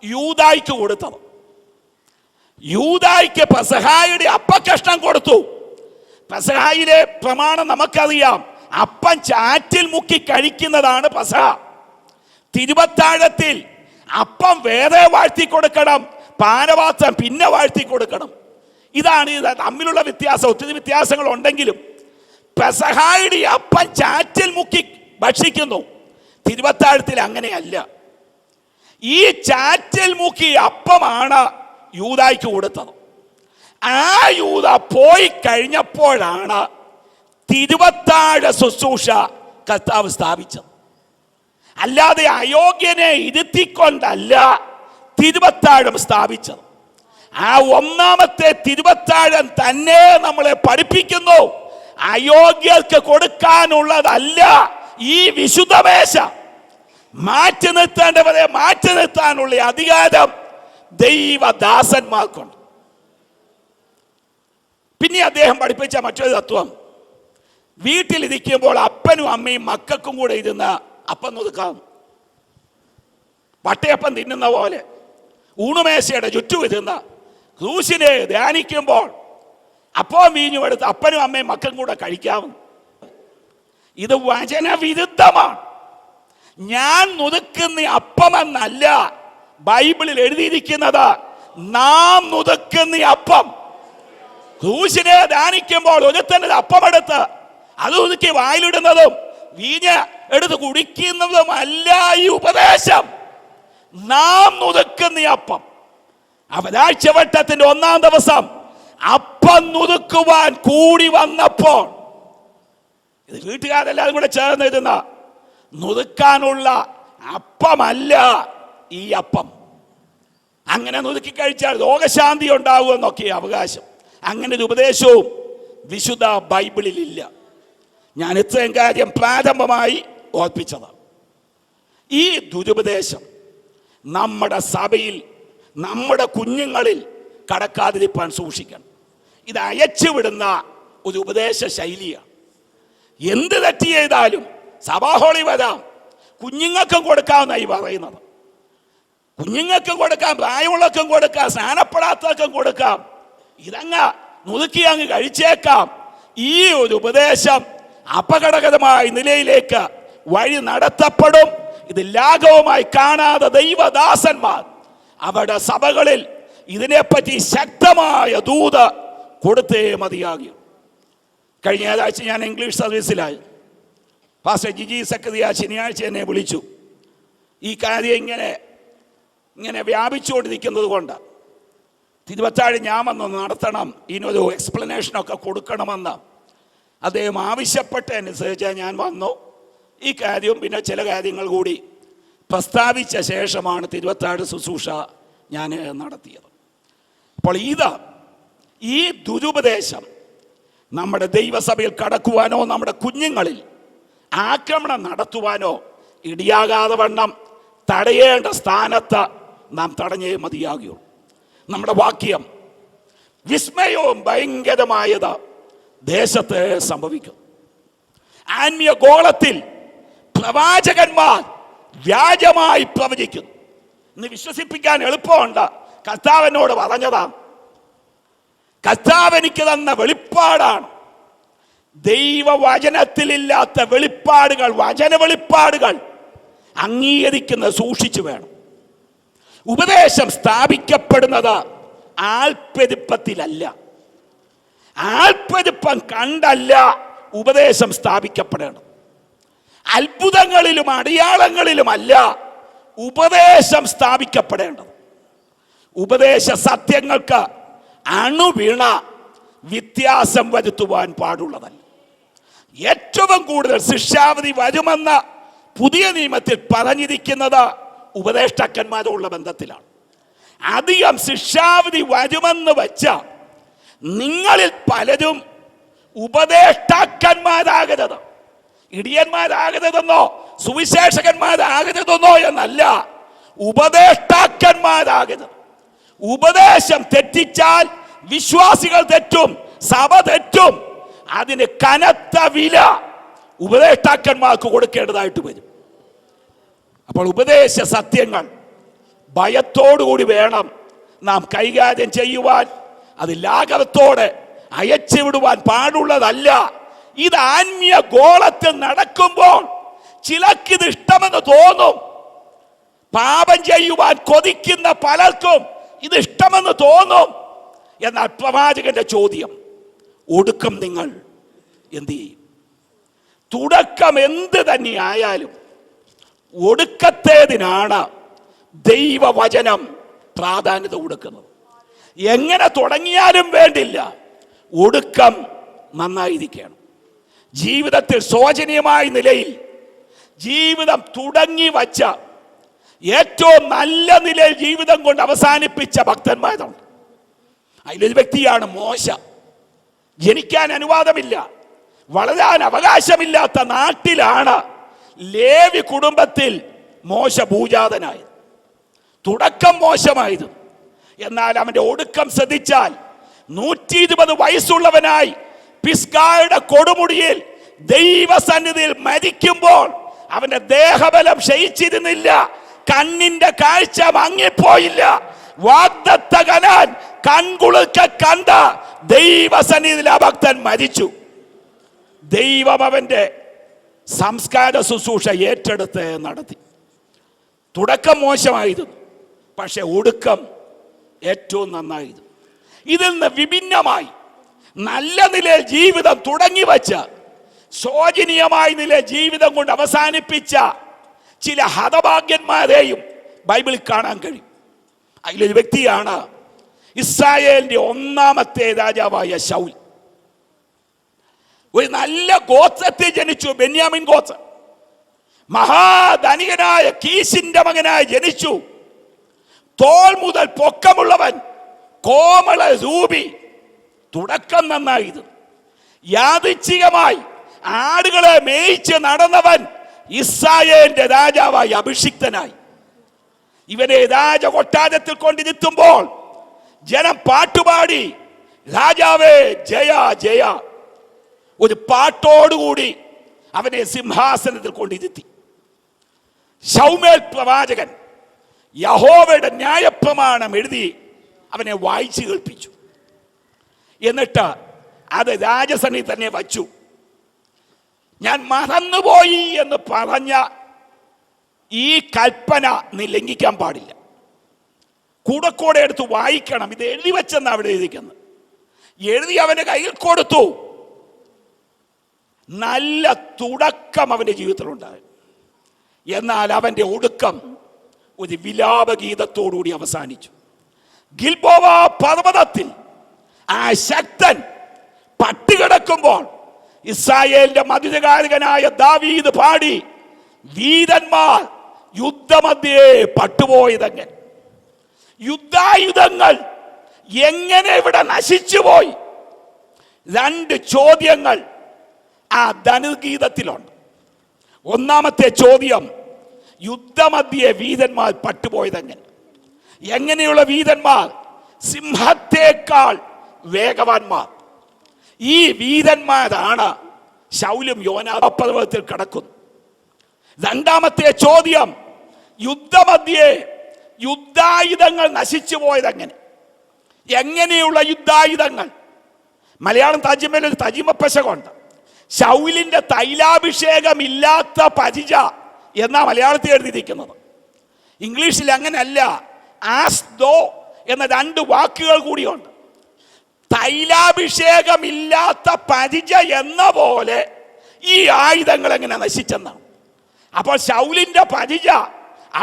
യൂദായ്ക്ക് കൊടുത്തത്. യൂദായ്ക്ക് പെസഹായുടെ അപ്പക്കഷ്ണം കൊടുത്തു. പെസഹായിലെ പ്രമാണം നമുക്കറിയാം, അപ്പം ചാറ്റിൽ മുക്കി കഴിക്കുന്നതാണ് പെസഹ. തിരുവത്താഴത്തിൽ അപ്പം വേറെ വാഴ്ത്തി കൊടുക്കണം, പാനപാത്രം പിന്നെ വാഴ്ത്തി കൊടുക്കണം. ഇതാണ് ഇത് തമ്മിലുള്ള വ്യത്യാസം. ഒത്തിരി വ്യത്യാസങ്ങൾ ഉണ്ടെങ്കിലും പെസഹായുടെ അപ്പം ചാറ്റിൽ മുക്കി ഭക്ഷിക്കുന്നു, തിരുവത്താഴത്തിൽ അങ്ങനെയല്ല. ഈ ചാറ്റിൽ മുക്കി അപ്പമാണ് യൂദായ്ക്ക് കൊടുത്തത്. ആ യൂദ പോയി കഴിഞ്ഞപ്പോഴാണ് തിരുവത്താഴ ശുശ്രൂഷ കർത്താവ് സ്ഥാപിച്ചത്. അല്ലാതെ അയോഗ്യനെ ഇരുത്തിക്കൊണ്ടല്ല തിരുവത്താഴം സ്ഥാപിച്ചത്. ആ ഒന്നാമത്തെ തിരുവത്താഴം തന്നെ നമ്മളെ പഠിപ്പിക്കുന്നു, അയോഗ്യർക്ക് കൊടുക്കാനുള്ളതല്ല ഈ വിശുദ്ധമേശ. മാറ്റി നിർത്തേണ്ടവരെ മാറ്റി നിർത്താനുള്ള അധികാരം ദൈവദാസന്മാർക്കുണ്ട്. പിന്നെ അദ്ദേഹം പഠിപ്പിച്ച മറ്റൊരു തത്വം, വീട്ടിലിരിക്കുമ്പോൾ അപ്പനും അമ്മയും മക്കൾക്കും കൂടെ ഇരുന്ന് അപ്പം ഒതുക്കാം. വട്ടയപ്പം തിന്നുന്ന പോലെ ഊണുമേശയുടെ ചുറ്റും ഇരുന്ന് ക്രൂശിനെ ധ്യാനിക്കുമ്പോൾ അപ്പം വീഞ്ഞും എടുത്ത് അപ്പനും അമ്മയും മക്കളും കൂടെ കഴിക്കാവും. ഇത് വചനവിരുദ്ധമാണ്. ഞാൻ നുതുക്കുന്ന അപ്പമെന്നല്ല ബൈബിളിൽ എഴുതിയിരിക്കുന്നത്, നാം നുതുക്കുന്ന അപ്പം. ക്രൂശിനെ ധ്യാനിക്കുമ്പോൾ ഒരുത്തൻ്റെ അപ്പമെടുത്ത് അത് ഒതുക്കി വായിലിടുന്നതും വീഞ്ഞ് എടുത്ത് കുടിക്കുന്നതും അല്ല ഈ ഉപദേശം. നാം നുതുക്കുന്ന അപ്പം. അവരാഴ്ചവട്ടത്തിന്റെ 1-ാം ദിവസം അപ്പം നുതുക്കുവാൻ കൂടി വന്നപ്പോൾ, ഇത് വീട്ടുകാരെല്ലാവരും കൂടെ ചേർന്ന് ഇരുന്ന നുതുക്കാനുള്ള അപ്പമല്ല ഈ അപ്പം. അങ്ങനെ നുതുക്കി കഴിച്ചാൽ രോഗശാന്തി ഉണ്ടാകുമെന്നൊക്കെ അവകാശം. അങ്ങനെ ഒരു ഉപദേശവും വിശുദ്ധ ബൈബിളിൽ ഇല്ല. ഞാൻ ഇത്രയും കാര്യം പ്രാരംഭമായി ഓർപ്പിച്ചതാണ്. ഈ ദുരുപദേശം നമ്മുടെ സഭയിൽ, നമ്മുടെ കുഞ്ഞുങ്ങളിൽ കടക്കാതിരിപ്പാൻ സൂക്ഷിക്കണം. ഇത് അയച്ചുവിടുന്ന ഒരു ഉപദേശ ശൈലിയാണ്. എന്ത് തെറ്റ് ചെയ്താലും സഭാഹോളി വരാം, കുഞ്ഞുങ്ങൾക്കും കൊടുക്കാമെന്നായി പറയുന്നത്. കുഞ്ഞുങ്ങൾക്കും കൊടുക്കാം, പ്രായമുള്ളവർക്കും കൊടുക്കാം, സ്നാനപ്പെടാത്തവർക്കും കൊടുക്കാം. ഇതങ്ങ് നുതുക്കി അങ്ങ് കഴിച്ചേക്കാം. ഈ ഒരു ഉപദേശം അപകടകരമായ നിലയിലേക്ക് വഴി നടത്തപ്പെടും. ഇത് ലാഘവമായി കാണാതെ ദൈവദാസന്മാർ അവരുടെ സഭകളിൽ ഇതിനെപ്പറ്റി ശക്തമായ ദൂത് കൊടുത്തേ മതിയാകും. കഴിഞ്ഞ ആഴ്ച ഞാൻ ഇംഗ്ലീഷ് സർവീസിലായി. പാസ്റ്റർ ജിജി സക്കറിയ ശനിയാഴ്ച എന്നെ വിളിച്ചു. ഈ കാര്യം ഇങ്ങനെ വ്യാപിച്ചുകൊണ്ടിരിക്കുന്നത് കൊണ്ട് തിരുവത്താഴ് ഞാൻ വന്നൊന്ന് നടത്തണം, ഇതിനൊരു എക്സ്പ്ലനേഷനൊക്കെ കൊടുക്കണമെന്ന് അദ്ദേഹം ആവശ്യപ്പെട്ടതനുസരിച്ച് ഞാൻ വന്നു. ഈ കാര്യവും പിന്നെ ചില കാര്യങ്ങൾ കൂടി പ്രസ്താവിച്ച ശേഷമാണ് തിരുവത്താഴ് ശുശ്രൂഷ ഞാൻ നടത്തിയത്. അപ്പോൾ ഈ ദുരുപദേശം നമ്മുടെ ദൈവസഭയിൽ കടക്കുവാനോ നമ്മുടെ കുഞ്ഞുങ്ങളിൽ ആക്രമണം നടത്തുവാനോ ഇടിയാകാതെ വണ്ണം തടയേണ്ട സ്ഥാനത്ത് നാം തടഞ്ഞേ മതിയാകുകയുള്ളൂ. നമ്മുടെ വാക്യം വിസ്മയവും ഭയങ്കരമായത് ദേശത്ത് സംഭവിക്കും. ആത്മീയ ഗോളത്തിൽ പ്രവാചകന്മാർ വ്യാജമായി പ്രവചിക്കുന്നു. ഇന്ന് വിശ്വസിപ്പിക്കാൻ എളുപ്പമുണ്ട്. കർത്താവിനോട് പറഞ്ഞതാണ്, കർത്താവ് എനിക്ക് തന്ന വെളിപ്പാടാണ്. ദൈവവചനത്തിലില്ലാത്ത വെളിപ്പാടുകൾ, വചന വെളിപ്പാടുകൾ അംഗീകരിക്കുന്നത് സൂക്ഷിച്ചു വേണം. ഉപദേശം സ്ഥാപിക്കപ്പെടുന്നത് ആൾപ്പെരുപ്പത്തിലല്ല, ആൾപ്പെരുപ്പം കണ്ടല്ല ഉപദേശം സ്ഥാപിക്കപ്പെടേണ്ടത്. അത്ഭുതങ്ങളിലും അടയാളങ്ങളിലുമല്ല ഉപദേശം സ്ഥാപിക്കപ്പെടേണ്ടത്. ഉപദേശ സത്യങ്ങൾക്ക് അണുവീണ വ്യത്യാസം വരുത്തുവാൻ പാടുള്ളതല്ല. ഏറ്റവും കൂടുതൽ ശിക്ഷാവിധി വരുമെന്ന് പുതിയ നിയമത്തിൽ പറഞ്ഞിരിക്കുന്നത് ഉപദേഷ്ടാക്കന്മാരുള്ള ബന്ധത്തിലാണ്. അധികം ശിക്ഷാവിധി വരുമെന്ന് വെച്ച നിങ്ങളിൽ പലരും ഉപദേഷ്ടാക്കന്മാരാകരുത്, ഇടിയന്മാരാകരുതെന്നോ സുവിശേഷകന്മാരാകരുതെന്നോ എന്നല്ല, ഉപദേഷ്ടാക്കന്മാരാകരുത്. ഉപദേശം തെറ്റിച്ചാൽ വിശ്വാസികൾ തെറ്റും, സഭ തെറ്റും. അതിന് കനത്ത വില ഉപദേഷ്ടാക്കന്മാർക്ക് കൊടുക്കേണ്ടതായിട്ട് വരും. അപ്പോൾ ഉപദേശ സത്യങ്ങൾ ഭയത്തോടുകൂടി വേണം നാം കൈകാര്യം ചെയ്യുവാൻ. അത് ലാഘവത്തോടെ അയച്ചുവിടുവാൻ പാടുള്ളതല്ല ഇത് ആത്മീയ ഗോളത്തിൽ നടക്കുമ്പോൾ ചിലർക്കിത് ഇഷ്ടമെന്ന് തോന്നും. പാപം ചെയ്യുവാൻ കൊതിക്കുന്ന പലർക്കും ഇത് ഇഷ്ടമെന്ന് തോന്നും. എന്നാൽ പ്രവാചകന്റെ ചോദ്യം, ഒടുക്കം നിങ്ങൾ എന്ത് ചെയ്യും? തുടക്കം എന്ത് തന്നെയായാലും ഒടുക്കത്തേതിനാണ് ദൈവവചനം പ്രാധാന്യത കൊടുക്കുന്നത്. എങ്ങനെ തുടങ്ങിയാലും വേണ്ടില്ല, ഒടുക്കം നന്നായിരിക്കണം. ജീവിതത്തിൽ ശോചനീയമായ നിലയിൽ ജീവിതം തുടങ്ങി വച്ച ഏറ്റവും നല്ല നിലയിൽ ജീവിതം കൊണ്ട് അവസാനിപ്പിച്ച ഭക്തന്മാരുണ്ട്. അതിലൊരു വ്യക്തിയാണ് മോശ. ജനിക്കാൻ അനുവാദമില്ല, വളരാൻ അവകാശമില്ലാത്ത നാട്ടിലാണ് ലേവി കുടുംബത്തിൽ മോശ ഭൂജാതനായത്. തുടക്കം മോശമായത്. എന്നാൽ അവന്റെ ഒടുക്കം ശ്രദ്ധിച്ചാൽ 120 വയസ്സുള്ളവനായി പിസ്ഗായുടെ കൊടുമുടിയിൽ ദൈവസന്നിധിയിൽ മരിക്കുമ്പോൾ അവന്റെ ദേഹബലം ക്ഷയിച്ചിരുന്നില്ല, കണ്ണിന്റെ കാഴ്ച മങ്ങിപ്പോയില്ല. വാഗ്ദത്ത കനാൻ കൺകുളിർക്ക കണ്ട ദൈവസന്നിധിയിൽ ആ ഭക്തൻ മരിച്ചു. ദൈവം അവന്റെ സംസ്കാര ശുശ്രൂഷ ഏറ്റെടുത്ത് നടത്തി. തുടക്കം മോശമായിരുന്നു, പക്ഷെ ഒടുക്കം ഏറ്റവും നന്നായിരുന്നു. ഇതിൽ നിന്ന് വിഭിന്നമായി നല്ല നിലയിൽ ജീവിതം തുടങ്ങി വച്ച, ശോചനീയമായ നിലയിൽ ജീവിതം കൊണ്ട് അവസാനിപ്പിച്ച ചില ഹതഭാഗ്യന്മാരെയും ബൈബിളിൽ കാണാൻ കഴിയും. അതിലൊരു വ്യക്തിയാണ് ഇസ്രായേലിന്റെ ഒന്നാമത്തെ രാജാവായ ശൗൽ. ഒരു നല്ല ഗോത്രത്തിൽ ജനിച്ചു, ബെന്യാമിൻ ഗോത്രം. മഹാധനികനായ കീശിന്റെ മകനായി ജനിച്ചു. തോൾ മുതൽ പൊക്കമുള്ളവൻ, കോമള രൂപി. തുടക്കം നന്നായത്. യാദൃച്ഛികമായി ആടുകളെ മേയിച്ച് നടന്നവൻ ഇസ്രായേലിന്റെ രാജാവായി അഭിഷിക്തനായി. ഇവനെ രാജകൊട്ടാരത്തിൽ കൊണ്ടിരുത്തുമ്പോൾ ജനം പാട്ടുപാടി, രാജാവേ ജയ ജയ. ഒരു പാട്ടോടുകൂടി അവനെ സിംഹാസനത്തിൽ കൊണ്ടിരുത്തി. ശൗമേൽ പ്രവാചകൻ യഹോവയുടെ ന്യായപ്രമാണം എഴുതി അവനെ വായിച്ചു കേൾപ്പിച്ചു. എന്നിട്ട് അത് രാജസന്നിധി തന്നെ വച്ചു. ഞാൻ മറന്നുപോയി എന്ന് പറഞ്ഞ ഈ കൽപ്പന നീ ലംഘിക്കാൻ പാടില്ല. കൂടെ എടുത്ത് വായിക്കണം. ഇത് എഴുതി വെച്ചെന്ന് അവിടെ എഴുതിക്കുന്നത്. എഴുതി അവന്റെ കയ്യിൽ കൊടുത്തു. നല്ല തുടക്കം അവന്റെ ജീവിതത്തിലുണ്ടായി. എന്നാൽ അവന്റെ ഒടുക്കം ഒരു വിലാപഗീതത്തോടുകൂടി അവസാനിച്ചു. ഗിൽബോവ പർവ്വതത്തിൽ ആ ശക്തൻ പട്ടികിടക്കുമ്പോൾ ഇസ്രായേലിന്റെ മധുരകാരകനായ ദാവീദ് പാടി, വീരന്മാർ യുദ്ധമധ്യേ പട്ടുപോയതെങ്ങനെ, യുദ്ധായുധങ്ങൾ എങ്ങനെ ഇവിടെ നശിച്ചുപോയി. 2 ചോദ്യങ്ങൾ ആ ധനുഗീതത്തിലുണ്ട്. ഒന്നാമത്തെ ചോദ്യം, യുദ്ധമധ്യേ വീരന്മാർ പട്ടുപോയതെങ്ങനെ. എങ്ങനെയുള്ള വീരന്മാർ? സിംഹത്തേക്കാൾ വേഗവാന്മാർ. ഈ വീരന്മാരാണ് ശൗലും യോനാഥാ പർവ്വതത്തിൽ കിടക്കുന്നു. രണ്ടാമത്തെ ചോദ്യം, യുദ്ധമധ്യേ യുദ്ധായുധങ്ങൾ നശിച്ചു പോയതെങ്ങനെ. എങ്ങനെയുള്ള യുദ്ധായുധങ്ങൾ? മലയാളം തർജ്ജിമയിൽ ഒരു തർജ്ജിമ പെശകുണ്ട്. ശൗലിന്റെ തൈലാഭിഷേകം ഇല്ലാത്ത പരിച എന്നാ മലയാളത്തിൽ എഴുതിയിരിക്കുന്നത്. ഇംഗ്ലീഷിൽ അങ്ങനല്ല. ആസ് ദോ എന്ന 2 വാക്കുകൾ കൂടിയുണ്ട്. തൈലാഭിഷേകം ഇല്ലാത്ത പരിച എന്ന പോലെ ഈ ആയുധങ്ങൾ എങ്ങനെ നശിച്ചെന്നാണ്. അപ്പോൾ ശൗലിന്റെ പരിച,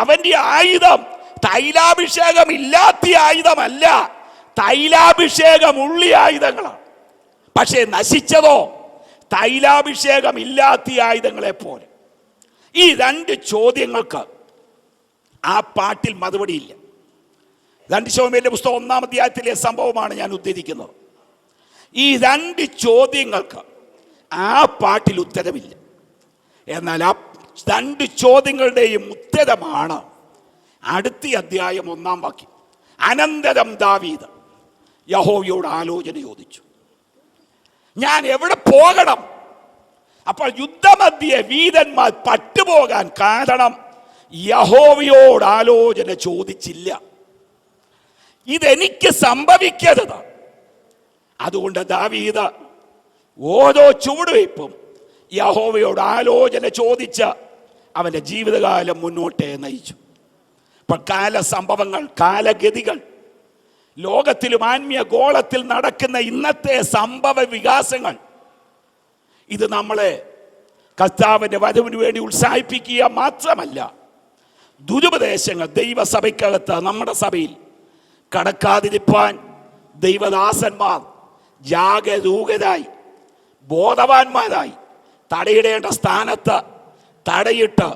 അവന്റെ ആയുധം തൈലാഭിഷേകം ഇല്ലാത്ത ആയുധമല്ല, തൈലാഭിഷേകം ഉള്ള ആയുധങ്ങളാണ്. പക്ഷേ നശിച്ചതോ തൈലാഭിഷേകം ഇല്ലാത്ത ആയുധങ്ങളെ പോലെ. ഈ 2 ചോദ്യങ്ങൾക്ക് ആ പാട്ടിൽ മറുപടിയില്ല. 2 ശമൂവേലിന്റെ പുസ്തകം 1-ാം അധ്യായത്തിലെ സംഭവമാണ് ഞാൻ ഉദ്ധരിക്കുന്നത്. ഈ 2 ചോദ്യങ്ങൾക്ക് ആ പാട്ടിൽ ഉത്തരമില്ല. എന്നാൽ ആ 2 ചോദ്യങ്ങളുടെയും ഉത്തരമാണ് അടുത്ത അധ്യായം 1-ാം വാക്യം. അനന്തരം ദാവീദ് യഹോവയോട് ആലോചന ചോദിച്ചു, ഞാൻ എവിടെ പോകണം? അപ്പോൾ യുദ്ധമധ്യേ വീരന്മാർ പട്ടുപോകാൻ കാരണം യഹോവയോട് ആലോചന ചോദിച്ചില്ല. ഇതെനിക്ക് സംഭവിക്കരുത്. അതുകൊണ്ട് ദാവീദ് ഓരോ ചുവടുവയ്പും യഹോവയോട് ആലോചന ചോദിച്ച് അവൻ്റെ ജീവിതകാലം മുന്നോട്ടേ നയിച്ചു. ഇപ്പം കാല സംഭവങ്ങൾ, കാലഗതികൾ, ലോകത്തിലും ആത്മീയ ഗോളത്തിൽ നടക്കുന്ന ഇന്നത്തെ സംഭവ വികാസങ്ങൾ, ഇത് നമ്മളെ കർത്താവിൻ്റെ വരവിന് വേണ്ടി ഉത്സാഹിപ്പിക്കുക മാത്രമല്ല, ദുരുപദേശങ്ങൾ ദൈവസഭയ്ക്കകത്ത് നമ്മുടെ സഭയിൽ കടക്കാതിരിപ്പാൻ ദൈവദാസന്മാർ ജാഗരൂകരായി ബോധവാന്മാരായി തടയിടേണ്ട സ്ഥാനത്ത് തടയിട്ട്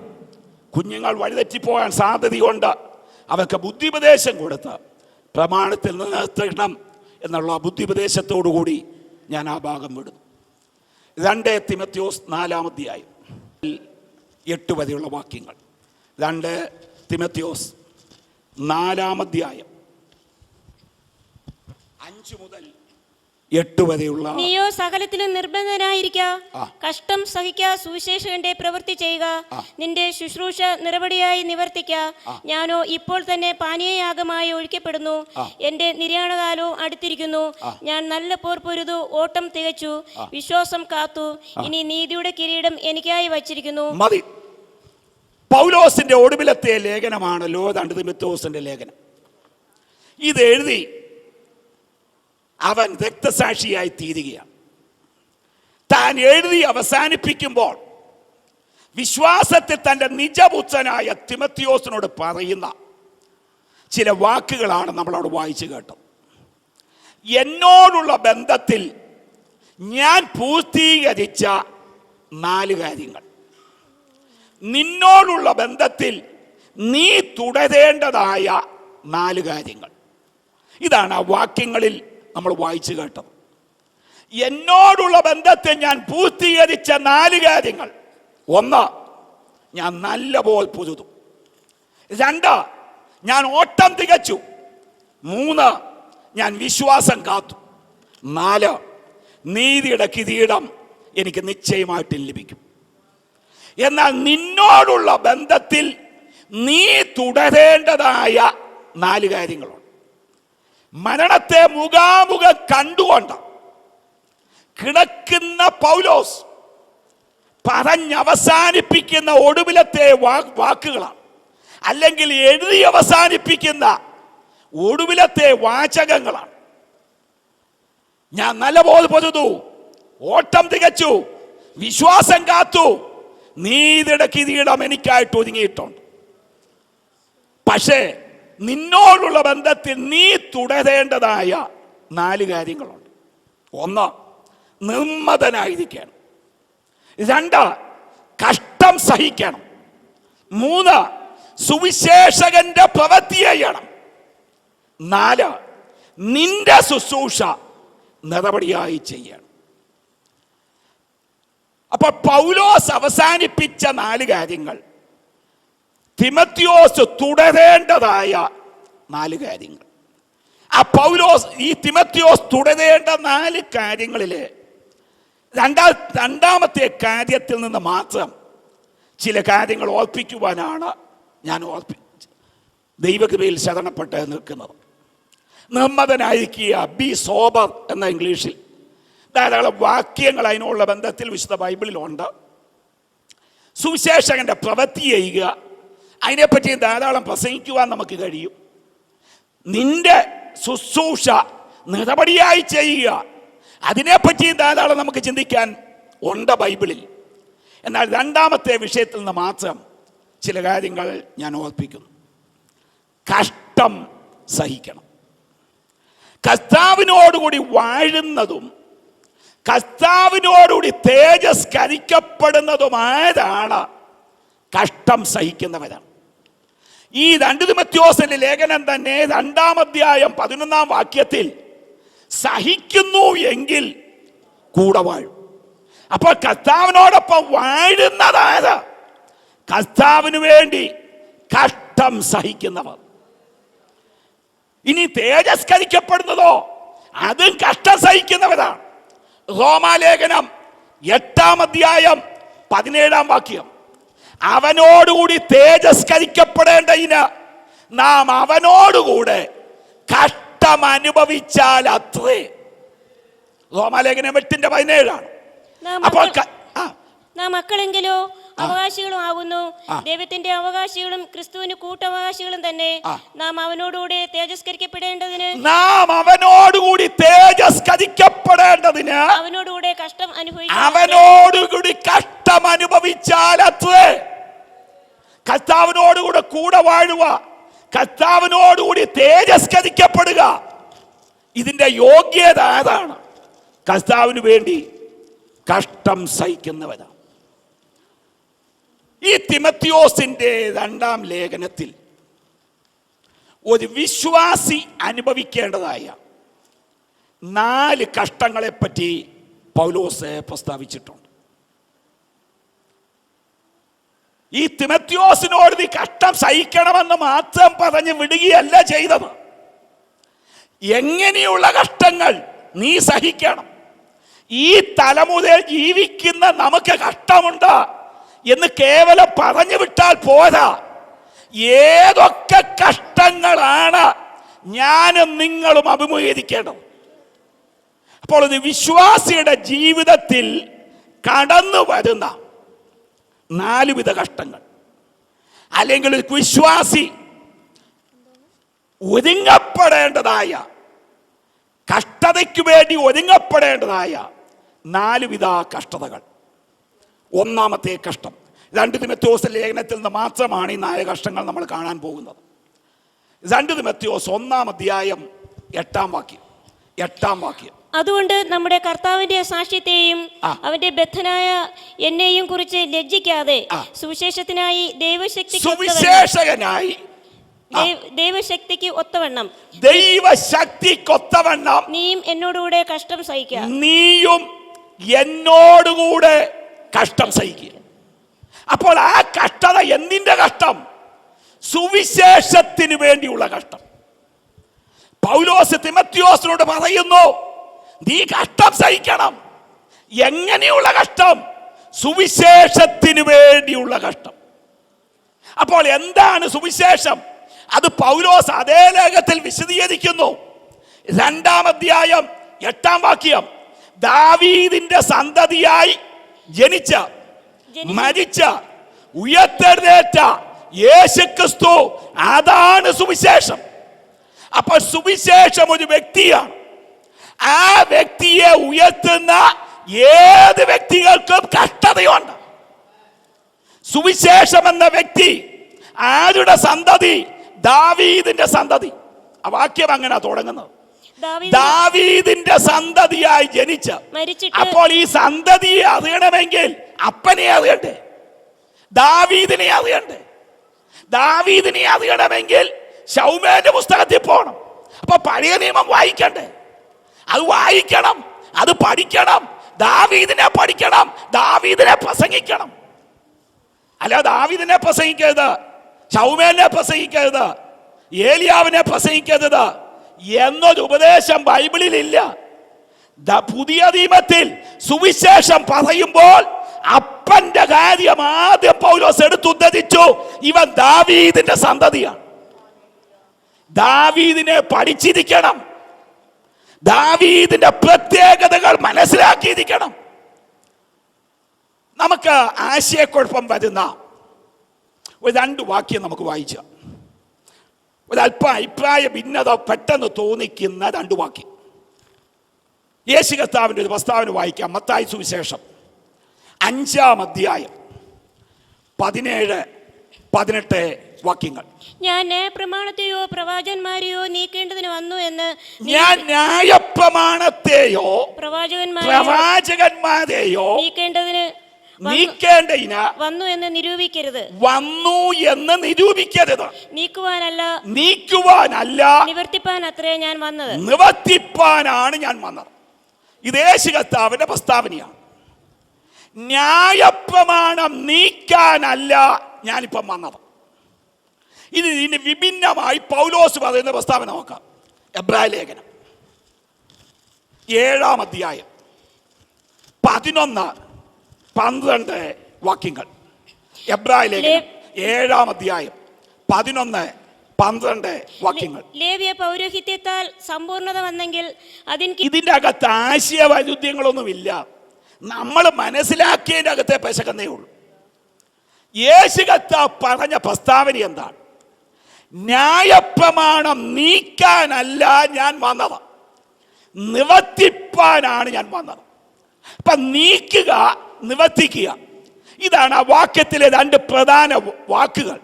കുഞ്ഞുങ്ങൾ വഴിതെറ്റിപ്പോകാൻ സാധ്യതയുണ്ട്. അവർക്ക് ബുദ്ധിപദേശം കൊടുത്ത് പ്രമാണത്തിൽ നിർത്തണം എന്നുള്ള ബുദ്ധിപദേശത്തോടു കൂടി ഞാൻ ആ ഭാഗം വിടുന്നു. 2 തിമോഥെയോസ് 4-ാം അധ്യായം 8 വരെയുള്ള വാക്യങ്ങൾ. 2 തിമോഥെയോസ് 4-ാം അധ്യായം 5 മുതൽ 8 വരെയുള്ള. നീയോ സകലത്തിലും നിർബന്ധനായിരിക്ക, കഷ്ടം സഹിക്ക, സുവിശേഷകന്റെ പ്രവൃത്തി ചെയ്യുക, നിന്റെ ശുശ്രൂഷ നിറപടിയായി നിവർത്തിക്ക. ഞാനോ ഇപ്പോൾ തന്നെ പാനീയയാഗമായി ഒഴിക്കപ്പെടുന്നു, എന്റെ നിര്യാണകാലവും അടുത്തിരിക്കുന്നു. ഞാൻ നല്ല പോർ പൊരുതു, ഓട്ടം തികച്ചു, വിശ്വാസം കാത്തു. ഇനി നീതിയുടെ കിരീടം എനിക്കായി വച്ചിരിക്കുന്നു. മതി. പൗലോസിന്റെ ഒടുവിലത്തെ ലേഖനമാണല്ലോ 2 തിമോഥെയോസിന്റെ ലേഖനം. ഇത് എഴുതി അവൻ രക്തസാക്ഷിയായി തീരുകയാണ്. താൻ എഴുതി അവസാനിപ്പിക്കുമ്പോൾ വിശ്വാസത്തിൽ തൻ്റെ നിജപുത്രനായ തിമോഥെയോസിനോട് പറയുന്ന ചില വാക്കുകളാണ് നമ്മളവിടെ വായിച്ചു കേട്ടത്. എന്നോടുള്ള ബന്ധത്തിൽ ഞാൻ പൂർത്തീകരിച്ച 4 കാര്യങ്ങൾ, നിന്നോടുള്ള ബന്ധത്തിൽ നീ തുടരേണ്ടതായ 4 കാര്യങ്ങൾ. ഇതാണ് ആ വാക്യങ്ങളിൽ നമ്മൾ വായിച്ചു കേട്ടത്. എന്നോടുള്ള ബന്ധത്തെ ഞാൻ പൂർത്തീകരിച്ച 4 കാര്യങ്ങൾ. 1, ഞാൻ നല്ല പോൽ പൊരുതു. 2, ഞാൻ ഓട്ടം തികച്ചു. 3, ഞാൻ വിശ്വാസം കാത്തു. 4, നീതിയുടെ കിരീടം എനിക്ക് നിശ്ചയമായിട്ട് ലഭിക്കും. എന്നാൽ നിന്നോടുള്ള ബന്ധത്തിൽ നീ തുടരേണ്ടതായ 4 കാര്യങ്ങളുണ്ട്. മരണത്തെ മുഖാമുഖം കണ്ടുകൊണ്ട് കിടക്കുന്ന പൗലോസ് പറഞ്ഞവസാനിപ്പിക്കുന്ന ഒടുവിലത്തെ വാക്കുകളാണ്, അല്ലെങ്കിൽ എഴുതി അവസാനിപ്പിക്കുന്ന ഒടുവിലത്തെ വാചകങ്ങളാണ്. ഞാൻ നല്ലപോലെ പൊരുതു, ഓട്ടം തികച്ചു, വിശ്വാസം കാത്തു, നീതിയുടെ കിരീടം എനിക്കായിട്ട് ഒരുങ്ങിയിട്ടുണ്ട്. പക്ഷേ നിന്നോടുള്ള ബന്ധത്തിൽ നീ തുടരേണ്ടതായ 4 കാര്യങ്ങളുണ്ട്. 1, നിർമ്മതനായിരിക്കണം. 2, കഷ്ടം സഹിക്കണം. 3, സുവിശേഷകന്റെ പ്രവൃത്തി ചെയ്യണം. 4, നിന്റെ ശുശ്രൂഷ നടപടിയായി ചെയ്യണം. അപ്പൊ പൗലോസ് അവസാനിപ്പിച്ച 4 കാര്യങ്ങൾ തിമോഥെയോസ് തുടരേണ്ടതായ 4 കാര്യങ്ങൾ. ആ ഈ തിമോഥെയോസ് തുടരേണ്ട 4 കാര്യങ്ങളില് രണ്ടാമത്തെ കാര്യത്തിൽ നിന്ന് മാത്രം ചില കാര്യങ്ങൾ ഓർപ്പിക്കുവാനാണ് ഞാൻ ദൈവകൃപയിൽ ശരണപ്പെട്ട് നിൽക്കുന്നത്. നിർമ്മതനായിരിക്കുക, ബി സോബർ എന്ന ഇംഗ്ലീഷിൽ ധാരാളം വാക്യങ്ങൾ അതിനുള്ള ബന്ധത്തിൽ വിശുദ്ധ ബൈബിളിലുണ്ട്. സുവിശേഷകന്റെ പ്രവൃത്തി ചെയ്യുക, അതിനെപ്പറ്റി ധാരാളം പ്രസംഗിക്കുവാൻ നമുക്ക് കഴിയും. നിന്റെ ശുശ്രൂഷ നടപടിയായി ചെയ്യുക, അതിനെപ്പറ്റി ധാരാളം നമുക്ക് ചിന്തിക്കാൻ ഉണ്ട് ബൈബിളിൽ. എന്നാൽ രണ്ടാമത്തെ വിഷയത്തിൽ നിന്ന് മാത്രം ചില കാര്യങ്ങൾ ഞാൻ ഓർപ്പിക്കുന്നു. കഷ്ടം സഹിക്കണം. കർത്താവിനോടുകൂടി വാഴുന്നതും കർത്താവിനോടുകൂടി തേജസ്കരിക്കപ്പെടുന്നതുമായതാണ് കഷ്ടം സഹിക്കുന്നവരാണ്. ഈ 2 തിമോഥെയോസിന്റെ ലേഖനം തന്നെ 2-ാം അധ്യായം 11-ാം വാക്യത്തിൽ സഹിക്കുന്നു എങ്കിൽ കൂടെ വാഴും. അപ്പോൾ കർത്താവിനോടൊപ്പം വാഴുന്നതായത് കർത്താവിന് വേണ്ടി കഷ്ടം സഹിക്കുന്നവർ. ഇനി തേജസ്കരിക്കപ്പെടുന്നതോ അതും കഷ്ടം സഹിക്കുന്നവരാണ്. റോമാലേഖനം 8-ാം അധ്യായം 17-ാം വാക്യം, അവനോടുകൂടി തേജസ്കരിക്കപ്പെടേണ്ടതിന് നാം അവനോടുകൂടെ കഷ്ടം അനുഭവിച്ചാൽ അത്രേ. റോമാലേഖനം 8:17 അപ്പോൾ നാം മക്കളെങ്കിലോ അവകാശികളും ആകുന്നു, ദൈവത്തിന്റെ അവകാശികളും ക്രിസ്തുവിന് കൂട്ടവകാശികളും തന്നെ. നാം അവനോടുകൂടി തേജസ്കരിക്കപ്പെടേണ്ടതിന് അവനോടുകൂടെ കഷ്ടം അനുഭവിച്ചാലത്രേ കർത്താവിനോടുകൂടെ കൂടെ വാഴുക, കർത്താവിനോടുകൂടി തേജസ്കരിക്കപ്പെടുക. ഇതിന്റെ യോഗ്യത അതാണ്. കർത്താവിന് വേണ്ടി കഷ്ടം സഹിക്കുന്നവരാണ്. ഈ തിമത്തിയോസിന്റെ 2-ാം ലേഖനത്തിൽ ഒരു വിശ്വാസി അനുഭവിക്കേണ്ടതായ 4 കഷ്ടങ്ങളെ പറ്റി പൗലോസ് പ്രസ്താവിച്ചിട്ടുണ്ട്. ഈ തിമത്തിയോസിനോട് നീ കഷ്ടം സഹിക്കണമെന്ന് മാത്രം പറഞ്ഞ് വിടുകയല്ല ചെയ്തത്. എങ്ങനെയുള്ള കഷ്ടങ്ങൾ നീ സഹിക്കണം, ഈ തലമുറയിൽ ജീവിക്കുന്ന നമുക്ക് കഷ്ടമുണ്ട് എന്ന് കേവലം പറഞ്ഞു വിട്ടാൽ പോരാ. ഏതൊക്കെ കഷ്ടങ്ങളാണ് ഞാനും നിങ്ങളും അഭിമുഖീകരിക്കേണ്ടത്? അപ്പോൾ ഒരു വിശ്വാസിയുടെ ജീവിതത്തിൽ കടന്നു വരുന്ന 4 വിധ കഷ്ടങ്ങൾ, അല്ലെങ്കിൽ ഒരു വിശ്വാസി ഒരുങ്ങപ്പെടേണ്ടതായ, കഷ്ടതയ്ക്ക് വേണ്ടി ഒരുങ്ങപ്പെടേണ്ടതായ 4 വിധ കഷ്ടതകൾ. ഒന്നാമത്തെ കഷ്ടം, 2 തിമോഥെയോസ് ലേഖനത്തിൽ നിന്ന് മാത്രമാണ് ഈ 4 കഷ്ടങ്ങൾ നമ്മൾ കാണാൻ പോകുന്നത്. 2 തിമോഥെയോസ് 1-ാം അധ്യായം 8-ാം വാക്യം. അതുകൊണ്ട് നമ്മുടെ കർത്താവിന്റെ സാക്ഷ്യത്തെയും അവന്റെ ബദ്ധനായ എന്നെയും കുറിച്ച് ലജ്ജിക്കാതെ സുവിശേഷത്തിനായി ദൈവശക്തിക്ക് ഒത്തവണ്ണം നീയും എന്നോടുകൂടെ കഷ്ടം സഹിക്കുക. നീയും എന്നോടുകൂടെ കഷ്ടം സഹിക്കുക. അപ്പോൾ ആ കഷ്ടത എന്തിന്റെ കഷ്ടം? സുവിശേഷത്തിന് വേണ്ടിയുള്ള കഷ്ടം. പൗലോസ് തിമോഥെയോസിനോട് പറയുന്നു, നീ കഷ്ടം സഹിക്കണം. എങ്ങനെയുള്ള കഷ്ടം? സുവിശേഷത്തിന് വേണ്ടിയുള്ള കഷ്ടം. അപ്പോൾ എന്താണ് സുവിശേഷം? അത് പൗലോസ് അതേ ലേഖനത്തിൽ വിശദീകരിക്കുന്നു. 2-ാം അധ്യായം 8-ാം വാക്യം. ദാവീദിന്റെ സന്തതിയായി ജനിച്ച, മരിച്ച, ഉയർത്തെഴുന്നേറ്റ യേശുക്രിസ്തു, അതാണ് സുവിശേഷം. അപ്പോൾ സുവിശേഷം ഒരു വ്യക്തിയാണ്. ആ വ്യക്തിയെ ഉയർത്തുന്ന ഏത് വ്യക്തികൾക്കും കഷ്ടതയുണ്ട്. സുവിശേഷം എന്ന വ്യക്തി ആരുടെ സന്തതി? ദാവീദിന്റെ സന്തതി. ആ വാക്യം അങ്ങനെ തുടങ്ങുന്നത്. ദാവീദിന്റെ സന്തതിയായി ജനിച്ച. അപ്പോൾ ഈ സന്തതിയെ അറിയണമെങ്കിൽ അപ്പനെ അറിയണ്ടേ, ദാവീദിനെ അറിയണ്ടേ? ദാവീദിനെ അറിയണമെങ്കിൽ ശൗമേന്റെ പുസ്തകത്തിൽ പോകണം. അപ്പൊ പഴയ നിയമം വായിക്കണ്ടേ? അത് വായിക്കണം, അത് പഠിക്കണം, ദാവീദിനെ പഠിക്കണം, ദാവീദിനെ പ്രസംഗിക്കണം. അല്ല, ദാവീദിനെ പ്രസംഗിക്കരുത്, ശൗമേലിനെ പ്രസംഗിക്കരുത്, ഏലിയാവിനെ പ്രസംഗിക്കരുത് എന്നൊരു ഉപദേശം ബൈബിളിലില്ല. പുതിയ നിയമത്തിൽ സുവിശേഷം പറയുമ്പോൾ അപ്പന്റെ കാര്യം ആദ്യം പൗലോസ് എടുത്തുദ്ധരിച്ചു. ഇവൻ ദാവീദിന്റെ സന്തതിയാണ്. ദാവീദിനെ പഠിച്ചിരിക്കണം, ദാവീദിന്റെ പ്രത്യേകതകൾ മനസ്സിലാക്കിയിരിക്കണം. നമുക്ക് ആശയക്കുഴപ്പം വരുന്ന ഒരു 2 വാക്യം നമുക്ക് വായിച്ചാം. ഒരല്പം അഭിപ്രായ ഭിന്നത പെട്ടെന്ന് തോന്നിക്കുന്ന 2 വാക്യം. യേശു കർത്താവിന്റെ ഒരു പ്രസ്താവന വായിക്കാം. മത്തായി സുവിശേഷം 5-ാം അധ്യായം 17-18 വാക്യങ്ങൾ. ഞാൻ ന്യായപ്രമാണത്തെയോ പ്രവാചകന്മാരെയോ നീക്കേണ്ടതിന് വന്നു എന്ന് ഞാൻ ന്യായപ്രമാണത്തെയോ പ്രവാചകന്മാരെയോ നീക്കേണ്ടതിന് വന്നു എന്ന് നിരൂപിക്കരുത്. നീക്കുവാനല്ല നിവർത്തിപ്പാനത്രേ ഞാൻ വന്നത്. നിവർത്തിപ്പാനാണ് ഞാൻ വന്നത്. ഇത് യേശു കർത്താവിന്റെ പ്രസ്താവനയാണ്. ന്യായപ്രമാണം നീക്കാനല്ല ഞാനിപ്പം വന്നത്. ഇതിന് വിഭിന്നമായി പൗലോസ് പറയുന്ന പ്രസ്താവന നോക്കാം. എബ്രായ ലേഖനം 7-ാം അധ്യായം 11-12 വാക്യങ്ങൾ. എബ്രായ ലേഖനം 7-ാം അധ്യായം 11, 12 വാക്യങ്ങൾ. ലേവ്യ പൗരോഹിത്യത്താൽ സമ്പൂർണത വന്നെങ്കിൽ ഇതിന്റെ അകത്ത് ആശയ വൈരുദ്ധ്യങ്ങളൊന്നുമില്ല. നമ്മൾ മനസ്സിലാക്കിയതിൻ്റെ അകത്തെ പെശകന്നേ ഉള്ളൂ. യേശു കർത്താവ് പറഞ്ഞ പ്രസ്താവന എന്താണ്? ന്യായപ്രമാണം നീക്കാനല്ല ഞാൻ വന്നത്, നിവർത്തിപ്പാനാണ് ഞാൻ വന്നത്. അപ്പൊ നീക്കുക, നിവർത്തിക്കുക, ഇതാണ് ആ വാക്യത്തിലെ 2 പ്രധാന വാക്കുകൾ.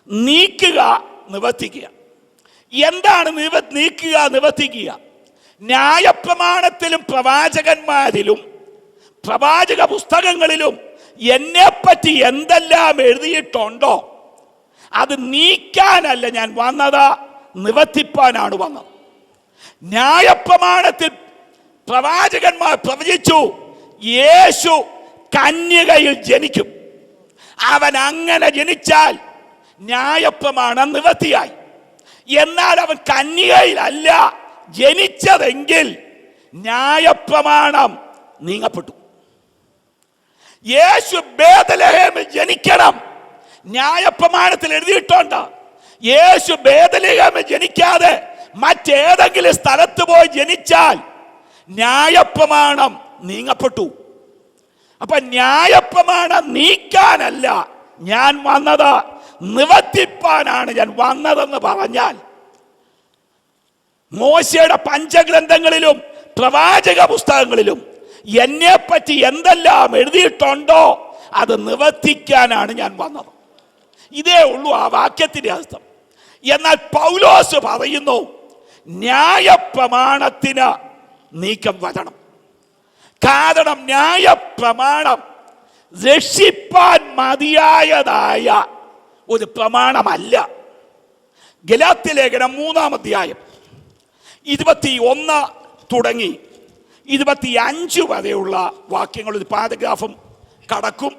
നീക്കുക, നിവർത്തിക്കുക. എന്താണ് നീക്കുക, നിവർത്തിക്കുക? ന്യായപ്രമാണത്തിലും പ്രവാചകന്മാരിലും പ്രവാചക പുസ്തകങ്ങളിലും എന്നെപ്പറ്റി എന്തെല്ലാം എഴുതിയിട്ടുണ്ടോ അത് നീക്കാനല്ല ഞാൻ വന്നത്, നിവർത്തിപ്പാനാണ് വന്നത്. ന്യായപ്രമാണത്തിൽ പ്രവാചകന്മാർ പ്രവചിച്ചു യേശു കന്യകയിൽ ജനിക്കും. അവൻ അങ്ങനെ ജനിച്ചാൽ ന്യായപ്രമാണം നിവർത്തിയായി. എന്നാൽ അവൻ കന്യകയിലല്ല ജനിച്ചതെങ്കിൽ ന്യായപ്രമാണം നീങ്ങപ്പെട്ടു. യേശു ബേത്ലഹേമിൽ ജനിക്കണം, ന്യായപ്രമാണത്തിൽ എഴുതിയിട്ടുണ്ട്. യേശു ബേത്ലഹേമിൽ ജനിക്കാതെ മറ്റേതെങ്കിലും സ്ഥലത്ത് പോയി ജനിച്ചാൽ ന്യായപ്രമാണം നീങ്ങപ്പെട്ടു. അപ്പൊ ന്യായപ്രമാണം നീക്കാനല്ല ഞാൻ വന്നത്, നിവർത്തിപ്പാനാണ് ഞാൻ വന്നതെന്ന് പറഞ്ഞാൽ മോശയുടെ പഞ്ചഗ്രന്ഥങ്ങളിലും പ്രവാചക പുസ്തകങ്ങളിലും എന്നെപ്പറ്റി എന്തെല്ലാം എഴുതിയിട്ടുണ്ടോ അത് നിവർത്തിക്കാനാണ് ഞാൻ വന്നത്. ഇതേ ഉള്ളൂ ആ വാക്യത്തിന്റെ അർത്ഥം. എന്നാൽ പൗലോസ് പറയുന്നു ന്യായപ്രമാണത്തിന് നീക്കം വരണം. കാരണം ന്യായപ്രമാണം രക്ഷിപ്പാൻ മതിയായതായ ഒരു പ്രമാണമല്ല. ഗലാത്യ ലേഖനം 3-ാം അധ്യായം 21 തുടങ്ങി 25 വരെയുള്ള വാക്യങ്ങൾ, ഒരു പാരഗ്രാഫും കടക്കും.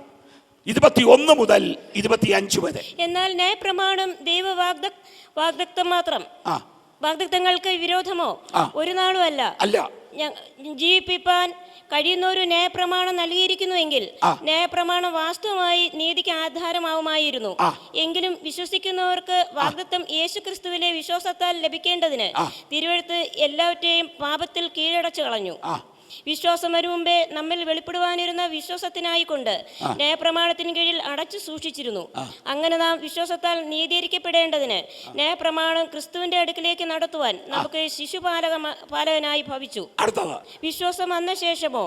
21 മുതൽ 25 വരെ. എന്നാൽ ന്യായപ്രമാണം ദൈവ വാഗ്ദത്തം മാത്രം, വാഗ്ദത്തങ്ങൾക്ക് വിരോധമോ ഒരു നാളും അല്ല. ജീവിപ്പിപ്പാൻ കഴിയുന്നൊരു ന്യായപ്രമാണം നൽകിയിരിക്കുന്നുവെങ്കിൽ ന്യായപ്രമാണം വാസ്തവമായി നീതിക്ക് ആധാരമാവുമായിരുന്നു. എങ്കിലും വിശ്വസിക്കുന്നവർക്ക് വാഗ്ദത്തം യേശുക്രിസ്തുവിലെ വിശ്വാസത്താൽ ലഭിക്കേണ്ടതിന് തിരുവെഴുത്ത് എല്ലാവറ്റെയും പാപത്തിൽ കീഴടച്ചു കളഞ്ഞു. വിശ്വാസം വരും മുമ്പേ നമ്മിൽ വെളിപ്പെടുവാനിരുന്ന വിശ്വാസത്തിനായിക്കൊണ്ട് ന്യായപ്രമാണത്തിന് കീഴിൽ അടച്ചു സൂക്ഷിച്ചിരുന്നു. അങ്ങനെ നാം വിശ്വാസത്താൽ നീതീകരിക്കപ്പെടേണ്ടതിന് ന്യായപ്രമാണം ക്രിസ്തുവിന്റെ അടുക്കിലേക്ക് നടത്തുവാൻ നമുക്ക് ശിശുപാലകനായി ഭവിച്ചു. വിശ്വാസം വന്ന ശേഷമോ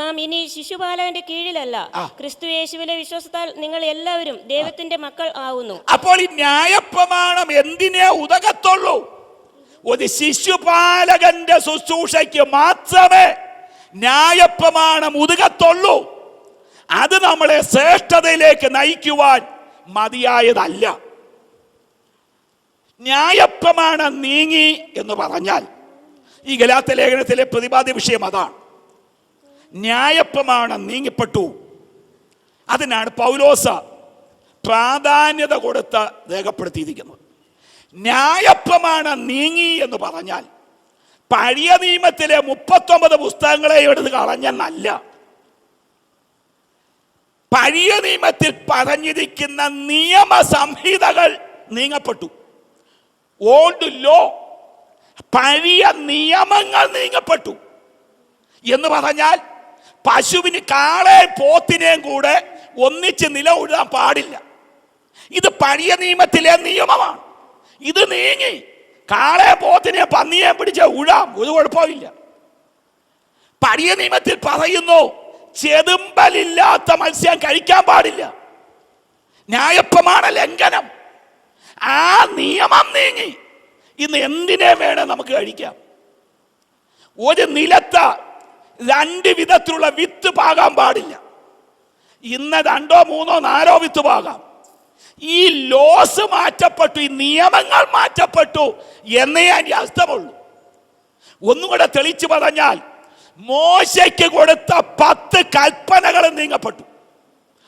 നാം ഇനി ശിശുപാലകന്റെ കീഴിലല്ല, ക്രിസ്തു യേശുവിലെ വിശ്വാസത്താൽ നിങ്ങൾ എല്ലാവരും ദൈവത്തിന്റെ മക്കൾ ആവുന്നു. അപ്പോൾ ഈ ന്യായപ്രമാണം എന്തിനേ ഉതകത്തുള്ളൂ? ഒരു ശിശുപാലകന്റെ ശുശ്രൂഷയ്ക്ക് മാത്രമേ ന്യായപ്രമാണം ഉതകത്തുള്ളൂ. അത് നമ്മളെ ശ്രേഷ്ഠതയിലേക്ക് നയിക്കുവാൻ മതിയായതല്ല. ന്യായപ്രമാണം നീങ്ങി എന്ന് പറഞ്ഞാൽ ഈ ഗലാത്യ ലേഖനത്തിലെ പ്രതിപാദ്യ വിഷയം അതാണ്. ന്യായപ്രമാണം നീങ്ങിപ്പെട്ടു. അതിനാണ് പൗലോസ് പ്രാധാന്യത കൊടുത്ത് രേഖപ്പെടുത്തിയിരിക്കുന്നത്. ന്യായപ്രമാണം നീങ്ങി എന്ന് പറഞ്ഞാൽ പഴയ നിയമത്തിലെ 39 പുസ്തകങ്ങളെ എടുത്ത് കളഞ്ഞെന്നല്ല. പഴയ നിയമത്തിൽ പറഞ്ഞിരിക്കുന്ന നിയമസംഹിതകൾ നീങ്ങപ്പെട്ടു. ഓൾഡ് ലോ, പഴയ നിയമങ്ങൾ നീങ്ങപ്പെട്ടു എന്ന് പറഞ്ഞാൽ പശുവിന് കാളയും പോത്തിനെയും കൂടെ ഒന്നിച്ച് നില ഉഴുതാൻ പാടില്ല. ഇത് പഴയ നിയമത്തിലെ നിയമമാണ്. ഇത് നീങ്ങി. കാളയെ പോത്തിനെ പന്നിയെ പിടിച്ച് ഉഴാം, ഒരു കുഴപ്പമില്ല. പഴയ നിയമത്തിൽ പറയുന്നു ചെതുമ്പലില്ലാത്ത മത്സ്യം കഴിക്കാൻ പാടില്ല. ന്യായപ്രമാണ ലംഘനം. ആ നിയമം നീങ്ങി. ഇന്ന് എന്തിനെ വേണം നമുക്ക് കഴിക്കാം. ഒരു നിലത്ത് 2 വിധത്തിലുള്ള വിത്ത് പാകാൻ പാടില്ല. ഇന്ന് 2, 3, 4 വിത്ത് പാകാം. ഈ ലോസ് മാറ്റപ്പെട്ടു, ഈ നിയമങ്ങൾ മാറ്റപ്പെട്ടു എന്നേ അതിൻ്റെ അർത്ഥമുള്ളൂ. ഒന്നുകൂടെ തെളിച്ചു പറഞ്ഞാൽ മോശയ്ക്ക് കൊടുത്ത 10 കൽപ്പനകൾ നീങ്ങപ്പെട്ടു.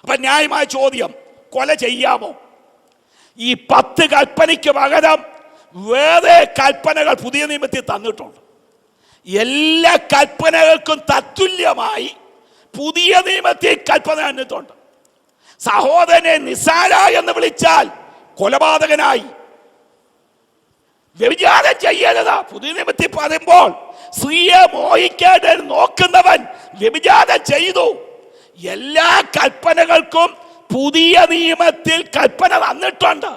അപ്പൊ ന്യായമായ ചോദ്യം, കൊല ചെയ്യാമോ? ഈ 10 കൽപ്പനയ്ക്ക് പകരം വേറെ കൽപ്പനകൾ പുതിയ നിയമത്തിൽ തന്നിട്ടുണ്ട്. എല്ലാ കൽപ്പനകൾക്കും തത്തുല്യമായി പുതിയ നിയമത്തിൽ കൽപ്പന തന്നിട്ടുണ്ട്. സഹോദരനെ നിസാര എന്ന് വിളിച്ചാൽ കൊലപാതകനായി, വ്യഭിചാരം ചെയ്യരുത്. പുതിയ നിയമത്തിൽ പറയുമ്പോൾ സ്ത്രീയെ മോഹിക്കാതെ നോക്കുന്നവൻ വ്യഭിചാരം ചെയ്തു. എല്ലാ കൽപ്പനകൾക്കും പുതിയ നിയമത്തിൽ കൽപ്പന തന്നിട്ടുണ്ട്.